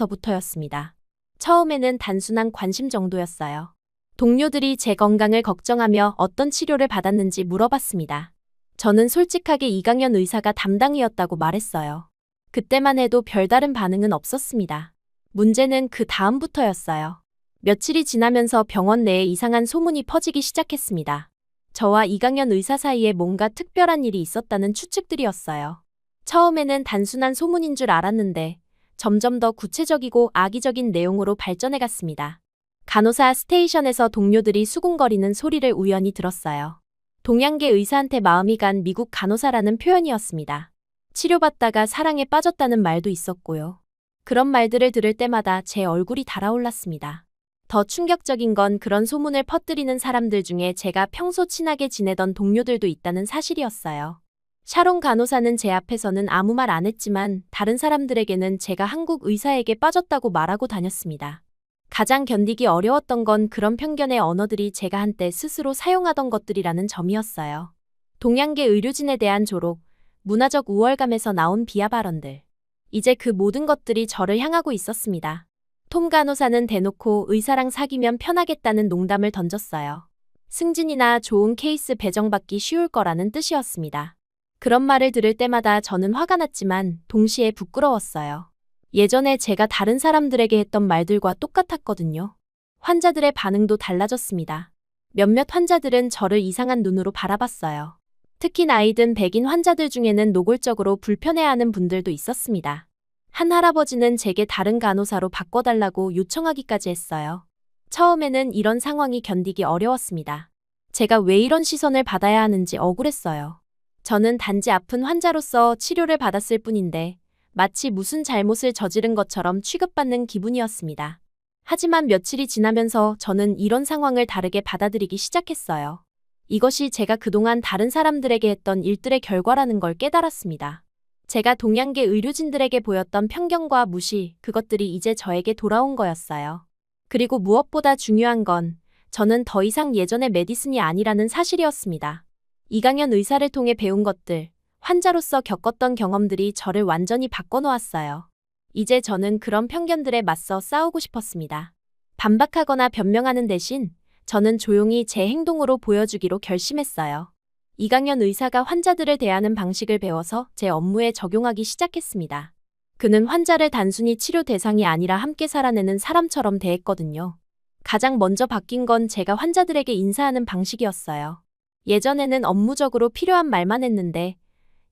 알려지면서부터였습니다. 처음에는 단순한 관심 정도였어요. 동료들이 제 건강을 걱정하며 어떤 치료를 받았는지 물어봤습니다. 저는 솔직하게 이강현 의사가 담당이었다고 말했어요. 그때만 해도 별다른 반응은 없었습니다. 문제는 그 다음부터였어요. 며칠이 지나면서 병원 내에 이상한 소문이 퍼지기 시작했습니다. 저와 이강현 의사 사이에 뭔가 특별한 일이 있었다는 추측들이었어요. 처음에는 단순한 소문인 줄 알았는데 점점 더 구체적이고 악의적인 내용으로 발전해갔습니다. 간호사 스테이션에서 동료들이 수군거리는 소리를 우연히 들었어요. 동양계 의사한테 마음이 간 미국 간호사라는 표현이었습니다. 치료받다가 사랑에 빠졌다는 말도 있었고요. 그런 말들을 들을 때마다 제 얼굴이 달아올랐습니다. 더 충격적인 건 그런 소문을 퍼뜨리는 사람들 중에 제가 평소 친하게 지내던 동료들도 있다는 사실이었어요. 샤론 간호사는 제 앞에서는 아무 말 안 했지만 다른 사람들에게는 제가 한국 의사에게 빠졌다고 말하고 다녔습니다. 가장 견디기 어려웠던 건 그런 편견의 언어들이 제가 한때 스스로 사용하던 것들이라는 점이었어요. 동양계 의료진에 대한 조롱, 문화적 우월감에서 나온 비하 발언들. 이제 그 모든 것들이 저를 향하고 있었습니다. 톰 간호사는 대놓고 의사랑 사귀면 편하겠다는 농담을 던졌어요. 승진이나 좋은 케이스 배정받기 쉬울 거라는 뜻이었습니다. 그런 말을 들을 때마다 저는 화가 났지만 동시에 부끄러웠어요. 예전에 제가 다른 사람들에게 했던 말들과 똑같았거든요. 환자들의 반응도 달라졌습니다. 몇몇 환자들은 저를 이상한 눈으로 바라봤어요. 특히 나이 든 백인 환자들 중에는 노골적으로 불편해하는 분들도 있었습니다. 한 할아버지는 제게 다른 간호사로 바꿔달라고 요청하기까지 했어요. 처음에는 이런 상황이 견디기 어려웠습니다. 제가 왜 이런 시선을 받아야 하는지 억울했어요. 저는 단지 아픈 환자로서 치료를 받았을 뿐인데 마치 무슨 잘못을 저지른 것처럼 취급받는 기분이었습니다. 하지만 며칠이 지나면서 저는 이런 상황을 다르게 받아들이기 시작했어요. 이것이 제가 그동안 다른 사람들에게 했던 일들의 결과라는 걸 깨달았습니다. 제가 동양계 의료진들에게 보였던 편견과 무시, 그것들이 이제 저에게 돌아온 거였어요. 그리고 무엇보다 중요한 건 저는 더 이상 예전의 메디슨이 아니라는 사실이었습니다. 이강현 의사를 통해 배운 것들, 환자로서 겪었던 경험들이 저를 완전히 바꿔놓았어요. 이제 저는 그런 편견들에 맞서 싸우고 싶었습니다. 반박하거나 변명하는 대신 저는 조용히 제 행동으로 보여주기로 결심했어요. 이강현 의사가 환자들을 대하는 방식을 배워서 제 업무에 적용하기 시작했습니다. 그는 환자를 단순히 치료 대상이 아니라 함께 살아내는 사람처럼 대했거든요. 가장 먼저 바뀐 건 제가 환자들에게 인사하는 방식이었어요. 예전에는 업무적으로 필요한 말만 했는데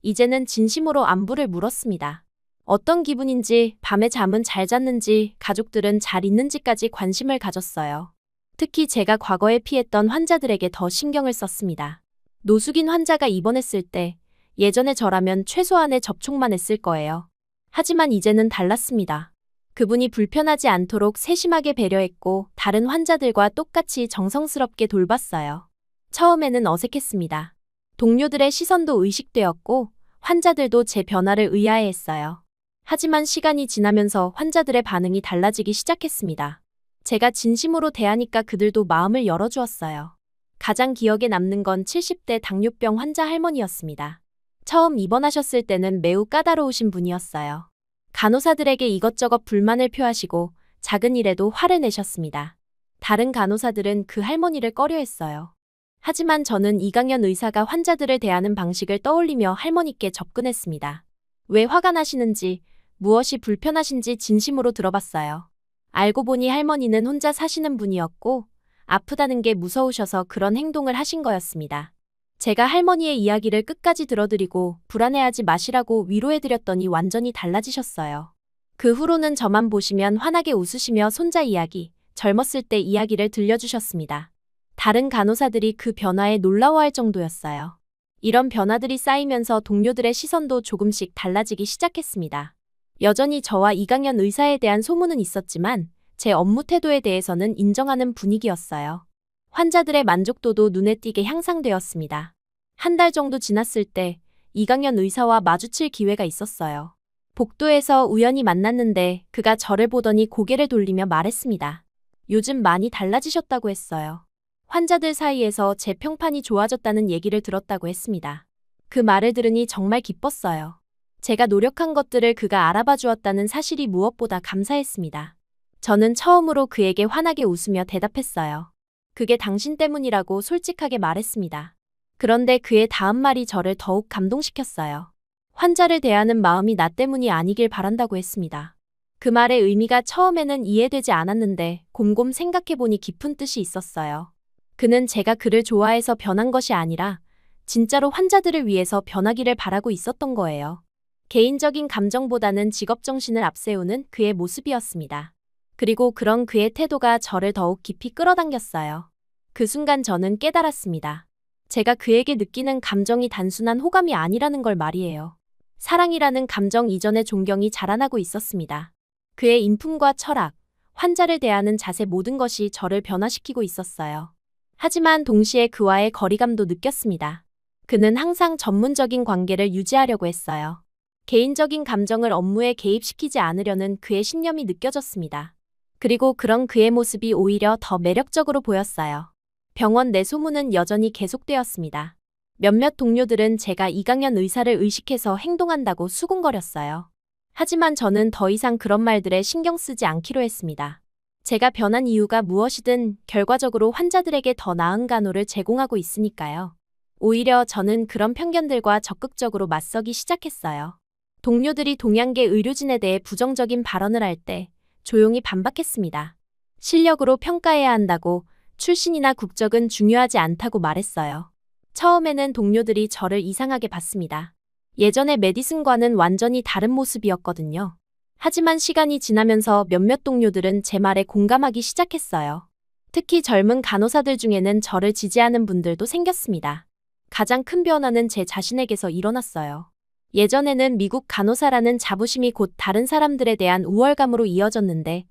이제는 진심으로 안부를 물었습니다. 어떤 기분인지, 밤에 잠은 잘 잤는지, 가족들은 잘 있는지까지 관심을 가졌어요. 특히 제가 과거에 피했던 환자들에게 더 신경을 썼습니다. 노숙인 환자가 입원했을 때 예전에 저라면 최소한의 접촉만 했을 거예요. 하지만 이제는 달랐습니다. 그분이 불편하지 않도록 세심하게 배려했고 다른 환자들과 똑같이 정성스럽게 돌봤어요. 처음에는 어색했습니다. 동료들의 시선도 의식되었고 환자들도 제 변화를 의아해했어요. 하지만 시간이 지나면서 환자들의 반응이 달라지기 시작했습니다. 제가 진심으로 대하니까 그들도 마음을 열어주었어요. 가장 기억에 남는 건 70대 당뇨병 환자 할머니였습니다. 처음 입원하셨을 때는 매우 까다로우신 분이었어요. 간호사들에게 이것저것 불만을 표하시고 작은 일에도 화를 내셨습니다. 다른 간호사들은 그 할머니를 꺼려했어요. 하지만 저는 이강연 의사가 환자들을 대하는 방식을 떠올리며 할머니께 접근했습니다. 왜 화가 나시는지, 무엇이 불편하신지 진심으로 들어봤어요. 알고 보니 할머니는 혼자 사시는 분이었고 아프다는 게 무서우셔서 그런 행동을 하신 거였습니다. 제가 할머니의 이야기를 끝까지 들어드리고 불안해하지 마시라고 위로해드렸더니 완전히 달라지셨어요. 그 후로는 저만 보시면 환하게 웃으시며 손자 이야기, 젊었을 때 이야기를 들려주셨습니다. 다른 간호사들이 그 변화에 놀라워할 정도였어요. 이런 변화들이 쌓이면서 동료들의 시선도 조금씩 달라지기 시작했습니다. 여전히 저와 이강연 의사에 대한 소문은 있었지만 제 업무 태도에 대해서는 인정하는 분위기였어요. 환자들의 만족도도 눈에 띄게 향상되었습니다. 한 달 정도 지났을 때 이강연 의사와 마주칠 기회가 있었어요. 복도에서 우연히 만났는데 그가 저를 보더니 고개를 돌리며 말했습니다. 요즘 많이 달라지셨다고 했어요. 환자들 사이에서 제 평판이 좋아졌다는 얘기를 들었다고 했습니다. 그 말을 들으니 정말 기뻤어요. 제가 노력한 것들을 그가 알아봐 주었다는 사실이 무엇보다 감사했습니다. 저는 처음으로 그에게 환하게 웃으며 대답했어요. 그게 당신 때문이라고 솔직하게 말했습니다. 그런데 그의 다음 말이 저를 더욱 감동시켰어요. 환자를 대하는 마음이 나 때문이 아니길 바란다고 했습니다. 그 말의 의미가 처음에는 이해되지 않았는데 곰곰 생각해보니 깊은 뜻이 있었어요. 그는 제가 그를 좋아해서 변한 것이 아니라 진짜로 환자들을 위해서 변하기를 바라고 있었던 거예요. 개인적인 감정보다는 직업정신을 앞세우는 그의 모습이었습니다. 그리고 그런 그의 태도가 저를 더욱 깊이 끌어당겼어요. 그 순간 저는 깨달았습니다. 제가 그에게 느끼는 감정이 단순한 호감이 아니라는 걸 말이에요. 사랑이라는 감정 이전의 존경이 자라나고 있었습니다. 그의 인품과 철학, 환자를 대하는 자세 모든 것이 저를 변화시키고 있었어요. 하지만 동시에 그와의 거리감도 느꼈습니다. 그는 항상 전문적인 관계를 유지하려고 했어요. 개인적인 감정을 업무에 개입시키지 않으려는 그의 신념이 느껴졌습니다. 그리고 그런 그의 모습이 오히려 더 매력적으로 보였어요. 병원 내 소문은 여전히 계속되었습니다. 몇몇 동료들은 제가 이강연 의사를 의식해서 행동한다고 수군거렸어요. 하지만 저는 더 이상 그런 말들에 신경 쓰지 않기로 했습니다. 제가 변한 이유가 무엇이든 결과적으로 환자들에게 더 나은 간호를 제공하고 있으니까요. 오히려 저는 그런 편견들과 적극적으로 맞서기 시작했어요. 동료들이 동양계 의료진에 대해 부정적인 발언을 할 때 조용히 반박했습니다. 실력으로 평가해야 한다고, 출신이나 국적은 중요하지 않다고 말했어요. 처음에는 동료들이 저를 이상하게 봤습니다. 예전의 메디슨과는 완전히 다른 모습이었거든요. 하지만 시간이 지나면서 몇몇 동료들은 제 말에 공감하기 시작했어요. 특히 젊은 간호사들 중에는 저를 지지하는 분들도 생겼습니다. 가장 큰 변화는 제 자신에게서 일어났어요. 예전에는 미국 간호사라는 자부심이 곧 다른 사람들에 대한 우월감으로 이어졌는데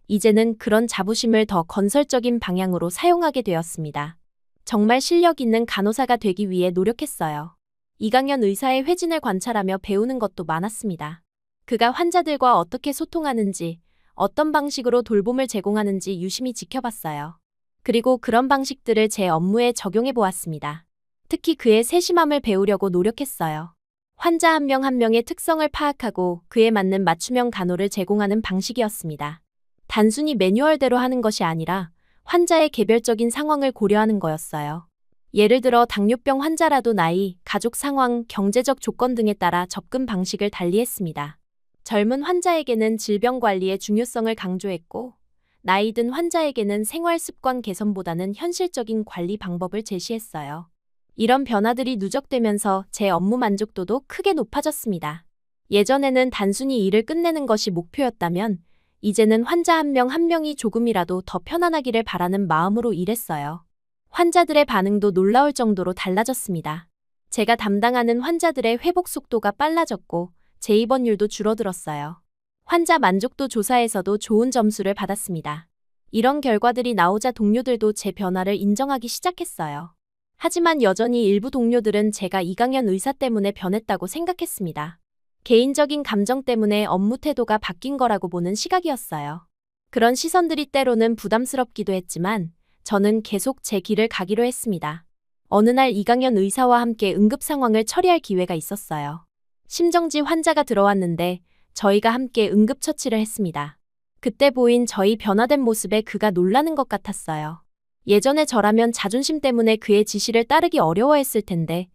이제는 그런 자부심을 더 건설적인 방향으로 사용하게 되었습니다. 정말 실력 있는 간호사가 되기 위해 노력했어요. 이강연 의사의 회진을 관찰하며 배우는 것도 많았습니다. 그가 환자들과 어떻게 소통하는지, 어떤 방식으로 돌봄을 제공하는지 유심히 지켜봤어요. 그리고 그런 방식들을 제 업무에 적용해 보았습니다. 특히 그의 세심함을 배우려고 노력했어요. 환자 한 명 한 명의 특성을 파악하고 그에 맞는 맞춤형 간호를 제공하는 방식이었습니다. 단순히 매뉴얼대로 하는 것이 아니라 환자의 개별적인 상황을 고려하는 거였어요. 예를 들어 당뇨병 환자라도 나이, 가족 상황, 경제적 조건 등에 따라 접근 방식을 달리했습니다. 젊은 환자에게는 질병 관리의 중요성을 강조했고 나이 든 환자에게는 생활 습관 개선보다는 현실적인 관리 방법을 제시했어요. 이런 변화들이 누적되면서 제 업무 만족도도 크게 높아졌습니다. 예전에는 단순히 일을 끝내는 것이 목표였다면 이제는 환자 한 명 한 명이 조금이라도 더 편안하기를 바라는 마음으로 일했어요. 환자들의 반응도 놀라울 정도로 달라졌습니다. 제가 담당하는 환자들의 회복 속도가 빨라졌고 재입원율도 줄어들었어요. 환자 만족도 조사에서도 좋은 점수를 받았습니다. 이런 결과들이 나오자 동료들도 제 변화를 인정하기 시작했어요. 하지만 여전히 일부 동료들은 제가 이강현 의사 때문에 변했다고 생각했습니다. 개인적인 감정 때문에 업무 태도가 바뀐 거라고 보는 시각이었어요. 그런 시선들이 때로는 부담스럽기도 했지만 저는 계속 제 길을 가기로 했습니다. 어느 날 이강현 의사와 함께 응급 상황을 처리할 기회가 있었어요. 심정지 환자가 들어왔는데 저희가 함께 응급처치를 했습니다. 그때 보인 저희 변화된 모습에 그가 놀라는 것 같았어요. 예전에 저라면 자존심 때문에 그의 지시를 따르기 어려워했을 텐데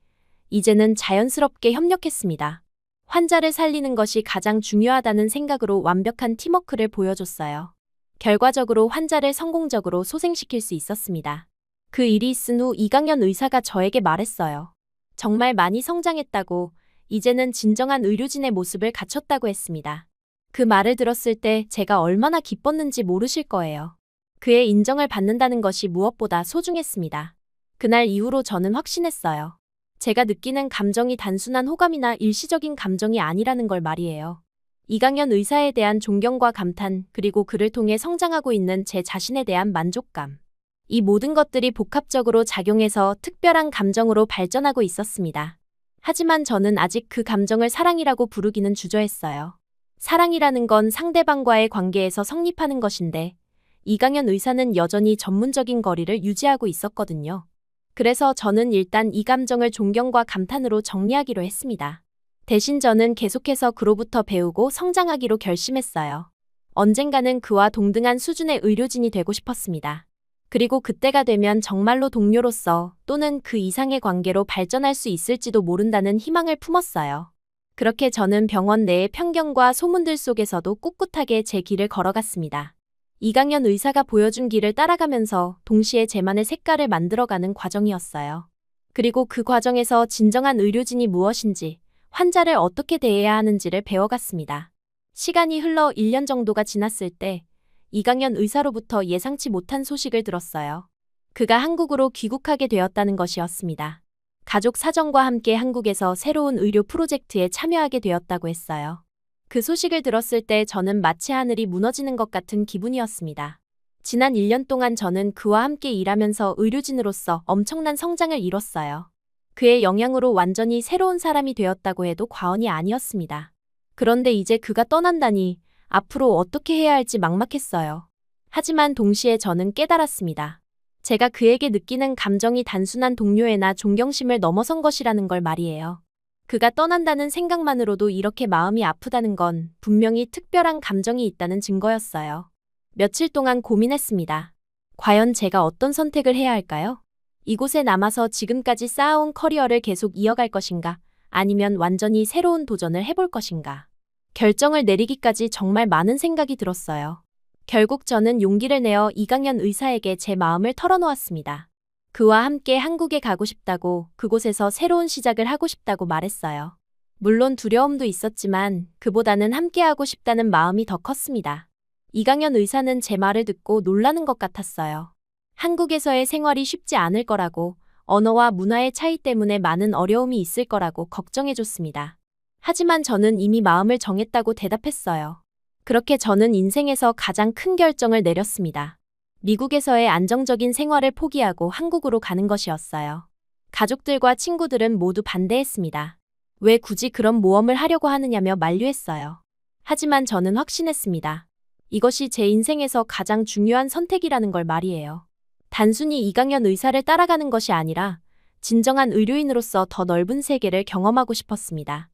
이제는 자연스럽게 협력했습니다. 환자를 살리는 것이 가장 중요하다는 생각으로 완벽한 팀워크를 보여줬어요. 결과적으로 환자를 성공적으로 소생시킬 수 있었습니다. 그 일이 있은 후 이강현 의사가 저에게 말했어요. 정말 많이 성장했다고, 이제는 진정한 의료진의 모습을 갖췄다고 했습니다. 그 말을 들었을 때 제가 얼마나 기뻤는지 모르실 거예요. 그의 인정을 받는다는 것이 무엇보다 소중했습니다. 그날 이후로 저는 확신했어요. 제가 느끼는 감정이 단순한 호감이나 일시적인 감정이 아니라는 걸 말이에요. 이강현 의사에 대한 존경과 감탄, 그리고 그를 통해 성장하고 있는 제 자신에 대한 만족감. 이 모든 것들이 복합적으로 작용해서 특별한 감정으로 발전하고 있었습니다. 하지만 저는 아직 그 감정을 사랑이라고 부르기는 주저했어요. 사랑이라는 건 상대방과의 관계에서 성립하는 것인데 이강현 의사는 여전히 전문적인 거리를 유지하고 있었거든요. 그래서 저는 일단 이 감정을 존경과 감탄으로 정리하기로 했습니다. 대신 저는 계속해서 그로부터 배우고 성장하기로 결심했어요. 언젠가는 그와 동등한 수준의 의료진이 되고 싶었습니다. 그리고 그때가 되면 정말로 동료로서 또는 그 이상의 관계로 발전할 수 있을지도 모른다는 희망을 품었어요. 그렇게 저는 병원 내의 편견과 소문들 속에서도 꿋꿋하게 제 길을 걸어갔습니다. 이강현 의사가 보여준 길을 따라가면서 동시에 제만의 색깔을 만들어가는 과정이었어요. 그리고 그 과정에서 진정한 의료진이 무엇인지, 환자를 어떻게 대해야 하는지를 배워갔습니다. 시간이 흘러 1년 정도가 지났을 때 이강현 의사로부터 예상치 못한 소식을 들었어요. 그가 한국으로 귀국하게 되었다는 것이었습니다. 가족 사정과 함께 한국에서 새로운 의료 프로젝트에 참여하게 되었다고 했어요. 그 소식을 들었을 때 저는 마치 하늘이 무너지는 것 같은 기분이었습니다. 지난 1년 동안 저는 그와 함께 일하면서 의료진으로서 엄청난 성장을 이뤘어요. 그의 영향으로 완전히 새로운 사람이 되었다고 해도 과언이 아니었습니다. 그런데 이제 그가 떠난다니 앞으로 어떻게 해야 할지 막막했어요. 하지만 동시에 저는 깨달았습니다. 제가 그에게 느끼는 감정이 단순한 동료애나 존경심을 넘어선 것이라는 걸 말이에요. 그가 떠난다는 생각만으로도 이렇게 마음이 아프다는 건 분명히 특별한 감정이 있다는 증거였어요. 며칠 동안 고민했습니다. 과연 제가 어떤 선택을 해야 할까요? 이곳에 남아서 지금까지 쌓아온 커리어를 계속 이어갈 것인가? 아니면 완전히 새로운 도전을 해볼 것인가? 결정을 내리기까지 정말 많은 생각이 들었어요. 결국 저는 용기를 내어 이강현 의사에게 제 마음을 털어놓았습니다. 그와 함께 한국에 가고 싶다고, 그곳에서 새로운 시작을 하고 싶다고 말했어요. 물론 두려움도 있었지만 그보다는 함께하고 싶다는 마음이 더 컸습니다. 이강현 의사는 제 말을 듣고 놀라는 것 같았어요. 한국에서의 생활이 쉽지 않을 거라고, 언어와 문화의 차이 때문에 많은 어려움이 있을 거라고 걱정해줬습니다. 하지만 저는 이미 마음을 정했다고 대답했어요. 그렇게 저는 인생에서 가장 큰 결정을 내렸습니다. 미국에서의 안정적인 생활을 포기하고 한국으로 가는 것이었어요. 가족들과 친구들은 모두 반대했습니다. 왜 굳이 그런 모험을 하려고 하느냐며 만류했어요. 하지만 저는 확신했습니다. 이것이 제 인생에서 가장 중요한 선택이라는 걸 말이에요. 단순히 이강현 의사를 따라가는 것이 아니라 진정한 의료인으로서 더 넓은 세계를 경험하고 싶었습니다.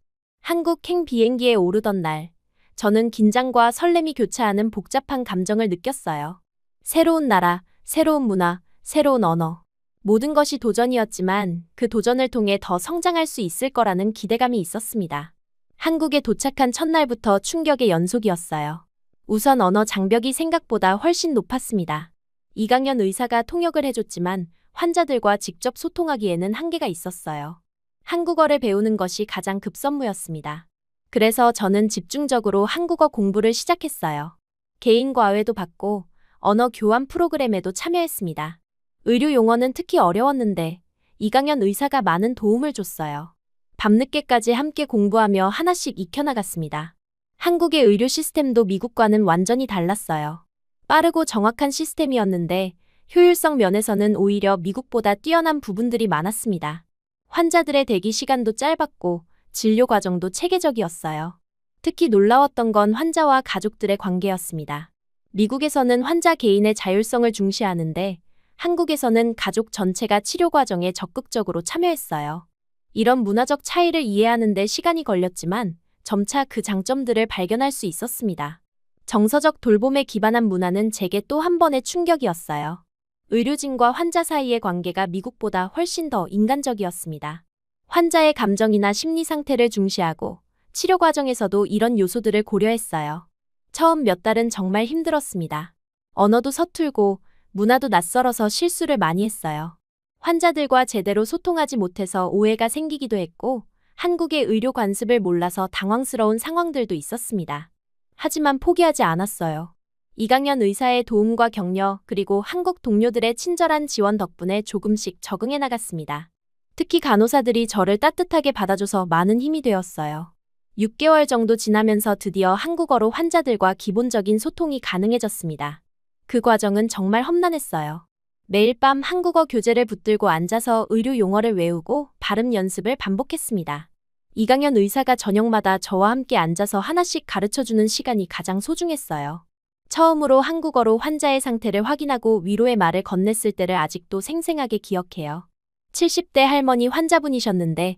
한국행 비행기에 오르던 날, 저는 긴장과 설렘이 교차하는 복잡한 감정을 느꼈어요. 새로운 나라, 새로운 문화, 새로운 언어. 모든 것이 도전이었지만 그 도전을 통해 더 성장할 수 있을 거라는 기대감이 있었습니다. 한국에 도착한 첫날부터 충격의 연속이었어요. 우선 언어 장벽이 생각보다 훨씬 높았습니다. 이강현 의사가 통역을 해줬지만 환자들과 직접 소통하기에는 한계가 있었어요. 한국어를 배우는 것이 가장 급선무였습니다. 그래서 저는 집중적으로 한국어 공부를 시작했어요. 개인 과외도 받고 언어 교환 프로그램에도 참여했습니다. 의료 용어는 특히 어려웠는데 이강현 의사가 많은 도움을 줬어요. 밤늦게까지 함께 공부하며 하나씩 익혀나갔습니다. 한국의 의료 시스템도 미국과는 완전히 달랐어요. 빠르고 정확한 시스템이었는데 효율성 면에서는 오히려 미국보다 뛰어난 부분들이 많았습니다. 환자들의 대기 시간도 짧았고 진료 과정도 체계적이었어요. 특히 놀라웠던 건 환자와 가족들의 관계였습니다. 미국에서는 환자 개인의 자율성을 중시하는데 한국에서는 가족 전체가 치료 과정에 적극적으로 참여했어요. 이런 문화적 차이를 이해하는 데 시간이 걸렸지만 점차 그 장점들을 발견할 수 있었습니다. 정서적 돌봄에 기반한 문화는 제게 또 한 번의 충격이었어요. 의료진과 환자 사이의 관계가 미국보다 훨씬 더 인간적이었습니다. 환자의 감정이나 심리 상태를 중시하고 치료 과정에서도 이런 요소들을 고려했어요. 처음 몇 달은 정말 힘들었습니다. 언어도 서툴고 문화도 낯설어서 실수를 많이 했어요. 환자들과 제대로 소통하지 못해서 오해가 생기기도 했고 한국의 의료 관습을 몰라서 당황스러운 상황들도 있었습니다. 하지만 포기하지 않았어요. 이강현 의사의 도움과 격려 그리고 한국 동료들의 친절한 지원 덕분에 조금씩 적응해 나갔습니다. 특히 간호사들이 저를 따뜻하게 받아줘서 많은 힘이 되었어요. 6개월 정도 지나면서 드디어 한국어로 환자들과 기본적인 소통이 가능해졌습니다. 그 과정은 정말 험난했어요. 매일 밤 한국어 교재를 붙들고 앉아서 의료 용어를 외우고 발음 연습을 반복했습니다. 이강현 의사가 저녁마다 저와 함께 앉아서 하나씩 가르쳐주는 시간이 가장 소중했어요. 처음으로 한국어로 환자의 상태를 확인하고 위로의 말을 건넸을 때를 아직도 생생하게 기억해요. 70대 할머니 환자분이셨는데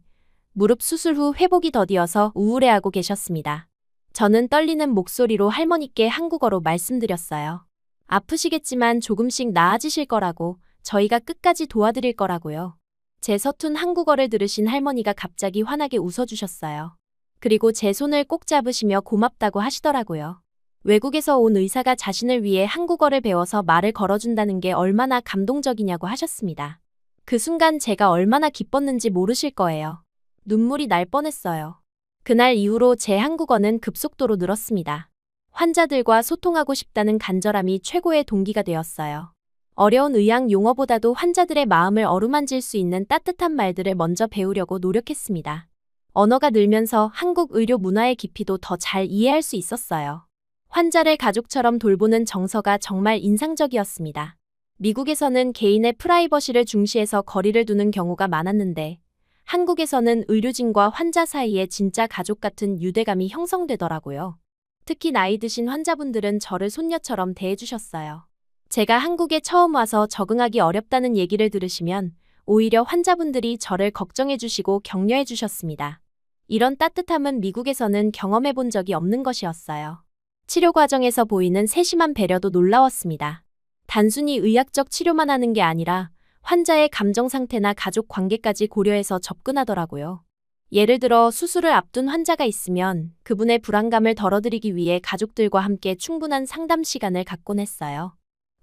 무릎 수술 후 회복이 더디어서 우울해하고 계셨습니다. 저는 떨리는 목소리로 할머니께 한국어로 말씀드렸어요. 아프시겠지만 조금씩 나아지실 거라고, 저희가 끝까지 도와드릴 거라고요. 제 서툰 한국어를 들으신 할머니가 갑자기 환하게 웃어주셨어요. 그리고 제 손을 꼭 잡으시며 고맙다고 하시더라고요. 외국에서 온 의사가 자신을 위해 한국어를 배워서 말을 걸어준다는 게 얼마나 감동적이냐고 하셨습니다. 그 순간 제가 얼마나 기뻤는지 모르실 거예요. 눈물이 날 뻔했어요. 그날 이후로 제 한국어는 급속도로 늘었습니다. 환자들과 소통하고 싶다는 간절함이 최고의 동기가 되었어요. 어려운 의학 용어보다도 환자들의 마음을 어루만질 수 있는 따뜻한 말들을 먼저 배우려고 노력했습니다. 언어가 늘면서 한국 의료 문화의 깊이도 더 잘 이해할 수 있었어요. 환자를 가족처럼 돌보는 정서가 정말 인상적이었습니다. 미국에서는 개인의 프라이버시를 중시해서 거리를 두는 경우가 많았는데 한국에서는 의료진과 환자 사이에 진짜 가족 같은 유대감이 형성되더라고요. 특히 나이 드신 환자분들은 저를 손녀처럼 대해주셨어요. 제가 한국에 처음 와서 적응하기 어렵다는 얘기를 들으시면 오히려 환자분들이 저를 걱정해주시고 격려해주셨습니다. 이런 따뜻함은 미국에서는 경험해본 적이 없는 것이었어요. 치료 과정에서 보이는 세심한 배려도 놀라웠습니다. 단순히 의학적 치료만 하는 게 아니라 환자의 감정 상태나 가족 관계까지 고려해서 접근하더라고요. 예를 들어 수술을 앞둔 환자가 있으면 그분의 불안감을 덜어드리기 위해 가족들과 함께 충분한 상담 시간을 갖곤 했어요.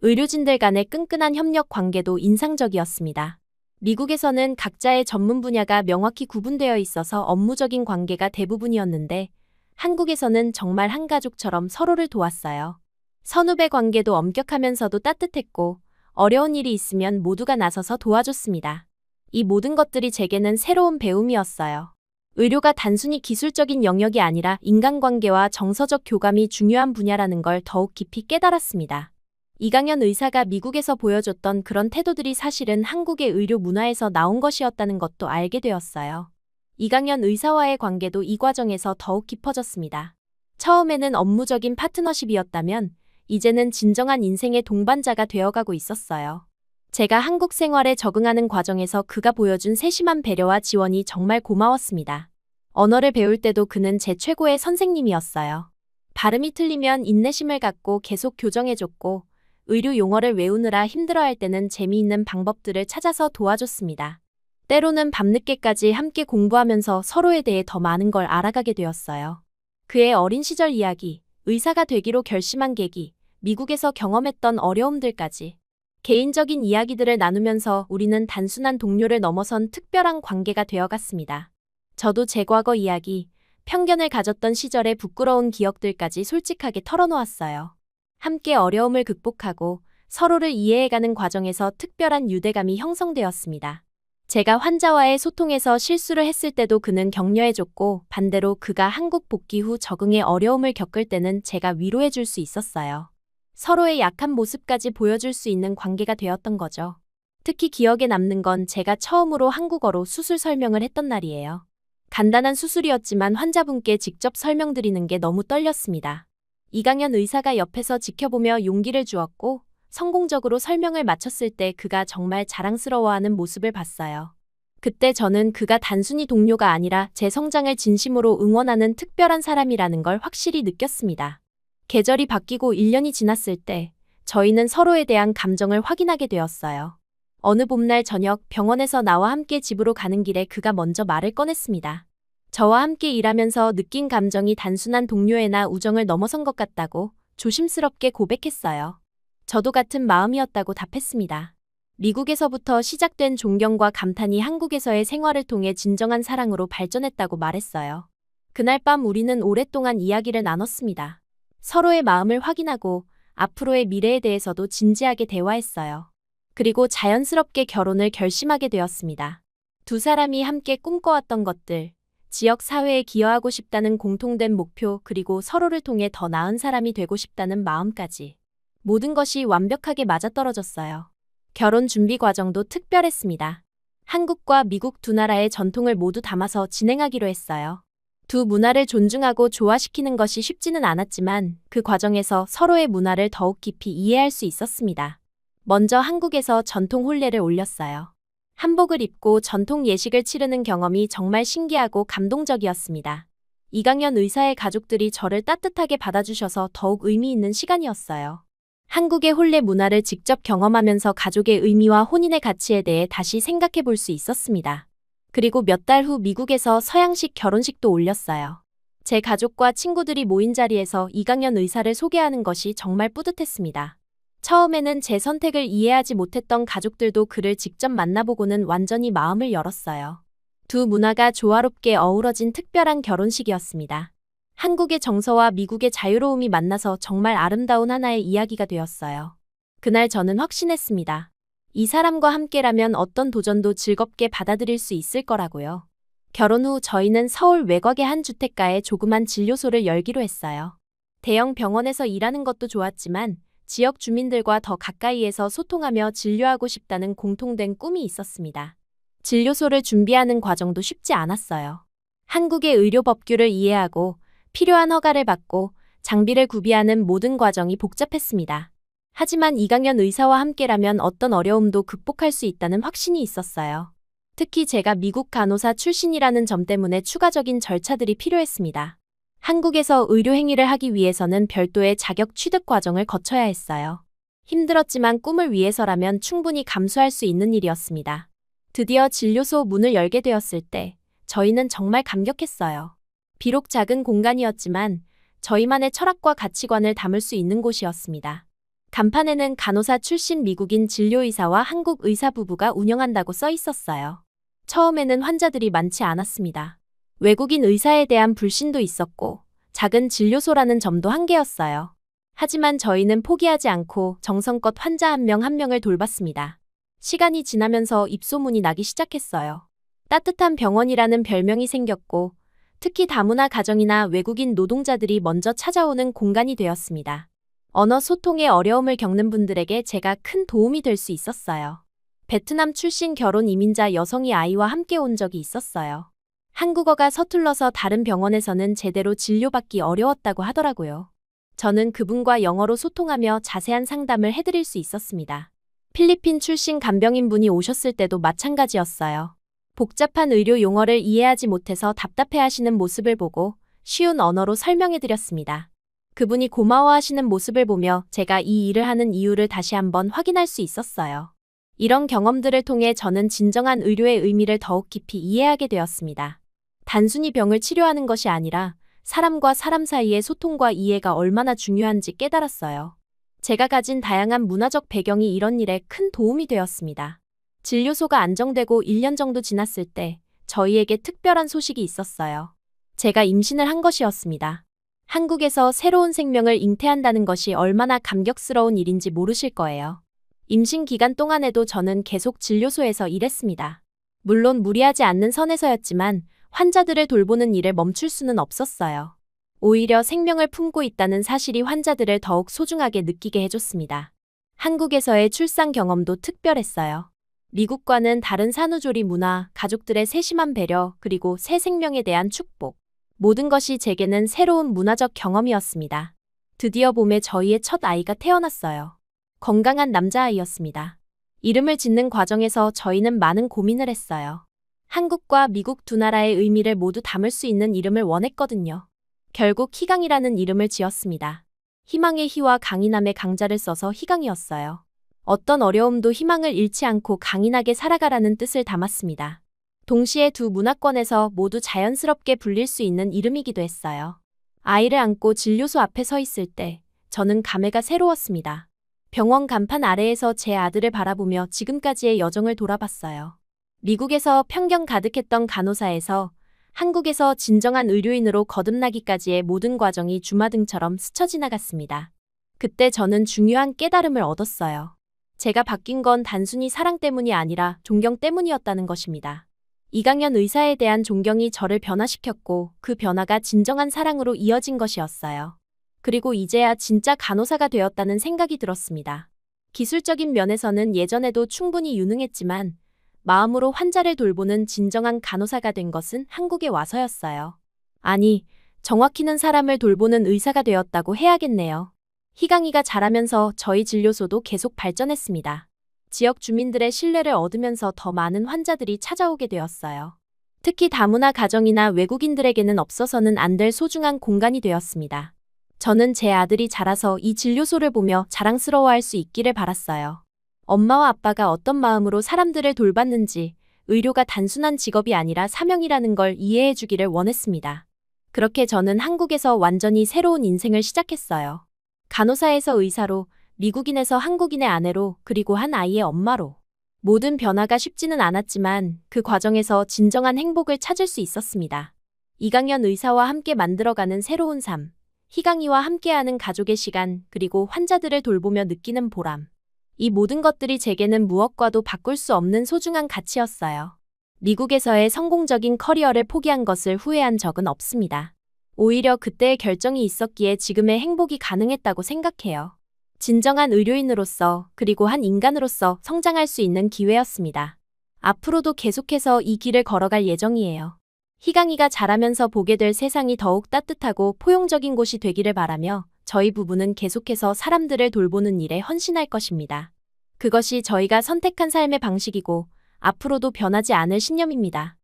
의료진들 간의 끈끈한 협력 관계도 인상적이었습니다. 미국에서는 각자의 전문 분야가 명확히 구분되어 있어서 업무적인 관계가 대부분이었는데 한국에서는 정말 한 가족처럼 서로를 도왔어요. 선후배 관계도 엄격하면서도 따뜻했고 어려운 일이 있으면 모두가 나서서 도와줬습니다. 이 모든 것들이 제게는 새로운 배움이었어요. 의료가 단순히 기술적인 영역이 아니라 인간관계와 정서적 교감이 중요한 분야라는 걸 더욱 깊이 깨달았습니다. 이강현 의사가 미국에서 보여줬던 그런 태도들이 사실은 한국의 의료 문화에서 나온 것이었다는 것도 알게 되었어요. 이강현 의사와의 관계도 이 과정에서 더욱 깊어졌습니다. 처음에는 업무적인 파트너십이었다면 이제는 진정한 인생의 동반자가 되어가고 있었어요. 제가 한국 생활에 적응하는 과정에서 그가 보여준 세심한 배려와 지원이 정말 고마웠습니다. 언어를 배울 때도 그는 제 최고의 선생님이었어요. 발음이 틀리면 인내심을 갖고 계속 교정해줬고 의료 용어를 외우느라 힘들어할 때는 재미있는 방법들을 찾아서 도와줬습니다. 때로는 밤늦게까지 함께 공부하면서 서로에 대해 더 많은 걸 알아가게 되었어요. 그의 어린 시절 이야기, 의사가 되기로 결심한 계기, 미국에서 경험했던 어려움들까지 개인적인 이야기들을 나누면서 우리는 단순한 동료를 넘어선 특별한 관계가 되어갔습니다. 저도 제 과거 이야기, 편견을 가졌던 시절의 부끄러운 기억들까지 솔직하게 털어놓았어요. 함께 어려움을 극복하고 서로를 이해해가는 과정에서 특별한 유대감이 형성되었습니다. 제가 환자와의 소통에서 실수를 했을 때도 그는 격려해줬고, 반대로 그가 한국 복귀 후 적응에 어려움을 겪을 때는 제가 위로해줄 수 있었어요. 서로의 약한 모습까지 보여줄 수 있는 관계가 되었던 거죠. 특히 기억에 남는 건 제가 처음으로 한국어로 수술 설명을 했던 날이에요. 간단한 수술이었지만 환자분께 직접 설명드리는 게 너무 떨렸습니다. 이강현 의사가 옆에서 지켜보며 용기를 주었고, 성공적으로 설명을 마쳤을 때 그가 정말 자랑스러워하는 모습을 봤어요. 그때 저는 그가 단순히 동료가 아니라 제 성장을 진심으로 응원하는 특별한 사람이라는 걸 확실히 느꼈습니다. 계절이 바뀌고 1년이 지났을 때 저희는 서로에 대한 감정을 확인하게 되었어요. 어느 봄날 저녁 병원에서 나와 함께 집으로 가는 길에 그가 먼저 말을 꺼냈습니다. 저와 함께 일하면서 느낀 감정이 단순한 동료애나 우정을 넘어선 것 같다고 조심스럽게 고백했어요. 저도 같은 마음이었다고 답했습니다. 미국에서부터 시작된 존경과 감탄이 한국에서의 생활을 통해 진정한 사랑으로 발전했다고 말했어요. 그날 밤 우리는 오랫동안 이야기를 나눴습니다. 서로의 마음을 확인하고 앞으로의 미래에 대해서도 진지하게 대화했어요. 그리고 자연스럽게 결혼을 결심하게 되었습니다. 두 사람이 함께 꿈꿔왔던 것들, 지역 사회에 기여하고 싶다는 공통된 목표, 그리고 서로를 통해 더 나은 사람이 되고 싶다는 마음까지. 모든 것이 완벽하게 맞아떨어졌어요. 결혼 준비 과정도 특별했습니다. 한국과 미국 두 나라의 전통을 모두 담아서 진행하기로 했어요. 두 문화를 존중하고 조화시키는 것이 쉽지는 않았지만 그 과정에서 서로의 문화를 더욱 깊이 이해할 수 있었습니다. 먼저 한국에서 전통 혼례를 올렸어요. 한복을 입고 전통 예식을 치르는 경험이 정말 신기하고 감동적이었습니다. 이강현 의사의 가족들이 저를 따뜻하게 받아주셔서 더욱 의미 있는 시간이었어요. 한국의 혼례 문화를 직접 경험하면서 가족의 의미와 혼인의 가치에 대해 다시 생각해 볼 수 있었습니다. 그리고 몇 달 후 미국에서 서양식 결혼식도 올렸어요. 제 가족과 친구들이 모인 자리에서 이강현 의사를 소개하는 것이 정말 뿌듯했습니다. 처음에는 제 선택을 이해하지 못했던 가족들도 그를 직접 만나보고는 완전히 마음을 열었어요. 두 문화가 조화롭게 어우러진 특별한 결혼식이었습니다. 한국의 정서와 미국의 자유로움이 만나서 정말 아름다운 하나의 이야기가 되었어요. 그날 저는 확신했습니다. 이 사람과 함께라면 어떤 도전도 즐겁게 받아들일 수 있을 거라고요. 결혼 후 저희는 서울 외곽의 한 주택가에 조그만 진료소를 열기로 했어요. 대형 병원에서 일하는 것도 좋았지만 지역 주민들과 더 가까이에서 소통하며 진료하고 싶다는 공통된 꿈이 있었습니다. 진료소를 준비하는 과정도 쉽지 않았어요. 한국의 의료 법규를 이해하고 필요한 허가를 받고 장비를 구비하는 모든 과정이 복잡했습니다. 하지만 이강현 의사와 함께라면 어떤 어려움도 극복할 수 있다는 확신이 있었어요. 특히 제가 미국 간호사 출신이라는 점 때문에 추가적인 절차들이 필요했습니다. 한국에서 의료 행위를 하기 위해서는 별도의 자격 취득 과정을 거쳐야 했어요. 힘들었지만 꿈을 위해서라면 충분히 감수할 수 있는 일이었습니다. 드디어 진료소 문을 열게 되었을 때 저희는 정말 감격했어요. 비록 작은 공간이었지만 저희만의 철학과 가치관을 담을 수 있는 곳이었습니다. 간판에는 간호사 출신 미국인 진료의사와 한국 의사 부부가 운영한다고 써 있었어요. 처음에는 환자들이 많지 않았습니다. 외국인 의사에 대한 불신도 있었고 작은 진료소라는 점도 한계였어요. 하지만 저희는 포기하지 않고 정성껏 환자 한 명 한 명을 돌봤습니다. 시간이 지나면서 입소문이 나기 시작했어요. 따뜻한 병원이라는 별명이 생겼고 특히 다문화 가정이나 외국인 노동자들이 먼저 찾아오는 공간이 되었습니다. 언어 소통에 어려움을 겪는 분들에게 제가 큰 도움이 될 수 있었어요. 베트남 출신 결혼 이민자 여성이 아이와 함께 온 적이 있었어요. 한국어가 서툴러서 다른 병원에서는 제대로 진료받기 어려웠다고 하더라고요. 저는 그분과 영어로 소통하며 자세한 상담을 해드릴 수 있었습니다. 필리핀 출신 간병인 분이 오셨을 때도 마찬가지였어요. 복잡한 의료 용어를 이해하지 못해서 답답해하시는 모습을 보고 쉬운 언어로 설명해드렸습니다. 그분이 고마워하시는 모습을 보며 제가 이 일을 하는 이유를 다시 한번 확인할 수 있었어요. 이런 경험들을 통해 저는 진정한 의료의 의미를 더욱 깊이 이해하게 되었습니다. 단순히 병을 치료하는 것이 아니라 사람과 사람 사이의 소통과 이해가 얼마나 중요한지 깨달았어요. 제가 가진 다양한 문화적 배경이 이런 일에 큰 도움이 되었습니다. 진료소가 안정되고 1년 정도 지났을 때 저희에게 특별한 소식이 있었어요. 제가 임신을 한 것이었습니다. 한국에서 새로운 생명을 잉태한다는 것이 얼마나 감격스러운 일인지 모르실 거예요. 임신 기간 동안에도 저는 계속 진료소에서 일했습니다. 물론 무리하지 않는 선에서였지만 환자들을 돌보는 일을 멈출 수는 없었어요. 오히려 생명을 품고 있다는 사실이 환자들을 더욱 소중하게 느끼게 해줬습니다. 한국에서의 출산 경험도 특별했어요. 미국과는 다른 산후조리 문화, 가족들의 세심한 배려, 그리고 새 생명에 대한 축복. 모든 것이 제게는 새로운 문화적 경험이었습니다. 드디어 봄에 저희의 첫 아이가 태어났어요. 건강한 남자아이였습니다. 이름을 짓는 과정에서 저희는 많은 고민을 했어요. 한국과 미국 두 나라의 의미를 모두 담을 수 있는 이름을 원했거든요. 결국 희강이라는 이름을 지었습니다. 희망의 희와 강인함의 강자를 써서 희강이었어요. 어떤 어려움도 희망을 잃지 않고 강인하게 살아가라는 뜻을 담았습니다. 동시에 두 문화권에서 모두 자연스럽게 불릴 수 있는 이름이기도 했어요. 아이를 안고 진료소 앞에 서 있을 때 저는 감회가 새로웠습니다. 병원 간판 아래에서 제 아들을 바라보며 지금까지의 여정을 돌아봤어요. 미국에서 편견 가득했던 간호사에서 한국에서 진정한 의료인으로 거듭나기까지의 모든 과정이 주마등처럼 스쳐 지나갔습니다. 그때 저는 중요한 깨달음을 얻었어요. 제가 바뀐 건 단순히 사랑 때문이 아니라 존경 때문이었다는 것입니다. 이강연 의사에 대한 존경이 저를 변화시켰고 그 변화가 진정한 사랑으로 이어진 것이었어요. 그리고 이제야 진짜 간호사가 되었다는 생각이 들었습니다. 기술적인 면에서는 예전에도 충분히 유능했지만 마음으로 환자를 돌보는 진정한 간호사가 된 것은 한국에 와서였어요. 아니, 정확히는 사람을 돌보는 의사가 되었다고 해야겠네요. 희강이가 자라면서 저희 진료소도 계속 발전했습니다. 지역 주민들의 신뢰를 얻으면서 더 많은 환자들이 찾아오게 되었어요. 특히 다문화 가정이나 외국인들에게는 없어서는 안 될 소중한 공간이 되었습니다. 저는 제 아들이 자라서 이 진료소를 보며 자랑스러워할 수 있기를 바랐어요. 엄마와 아빠가 어떤 마음으로 사람들을 돌봤는지, 의료가 단순한 직업이 아니라 사명이라는 걸 이해해 주기를 원했습니다. 그렇게 저는 한국에서 완전히 새로운 인생을 시작했어요. 간호사에서 의사로, 미국인에서 한국인의 아내로, 그리고 한 아이의 엄마로. 모든 변화가 쉽지는 않았지만 그 과정에서 진정한 행복을 찾을 수 있었습니다. 이강연 의사와 함께 만들어가는 새로운 삶, 희강이와 함께하는 가족의 시간, 그리고 환자들을 돌보며 느끼는 보람. 이 모든 것들이 제게는 무엇과도 바꿀 수 없는 소중한 가치였어요. 미국에서의 성공적인 커리어를 포기한 것을 후회한 적은 없습니다. 오히려 그때의 결정이 있었기에 지금의 행복이 가능했다고 생각해요. 진정한 의료인으로서 그리고 한 인간으로서 성장할 수 있는 기회였습니다. 앞으로도 계속해서 이 길을 걸어갈 예정이에요. 희강이가 자라면서 보게 될 세상이 더욱 따뜻하고 포용적인 곳이 되기를 바라며 저희 부부는 계속해서 사람들을 돌보는 일에 헌신할 것입니다. 그것이 저희가 선택한 삶의 방식이고 앞으로도 변하지 않을 신념입니다.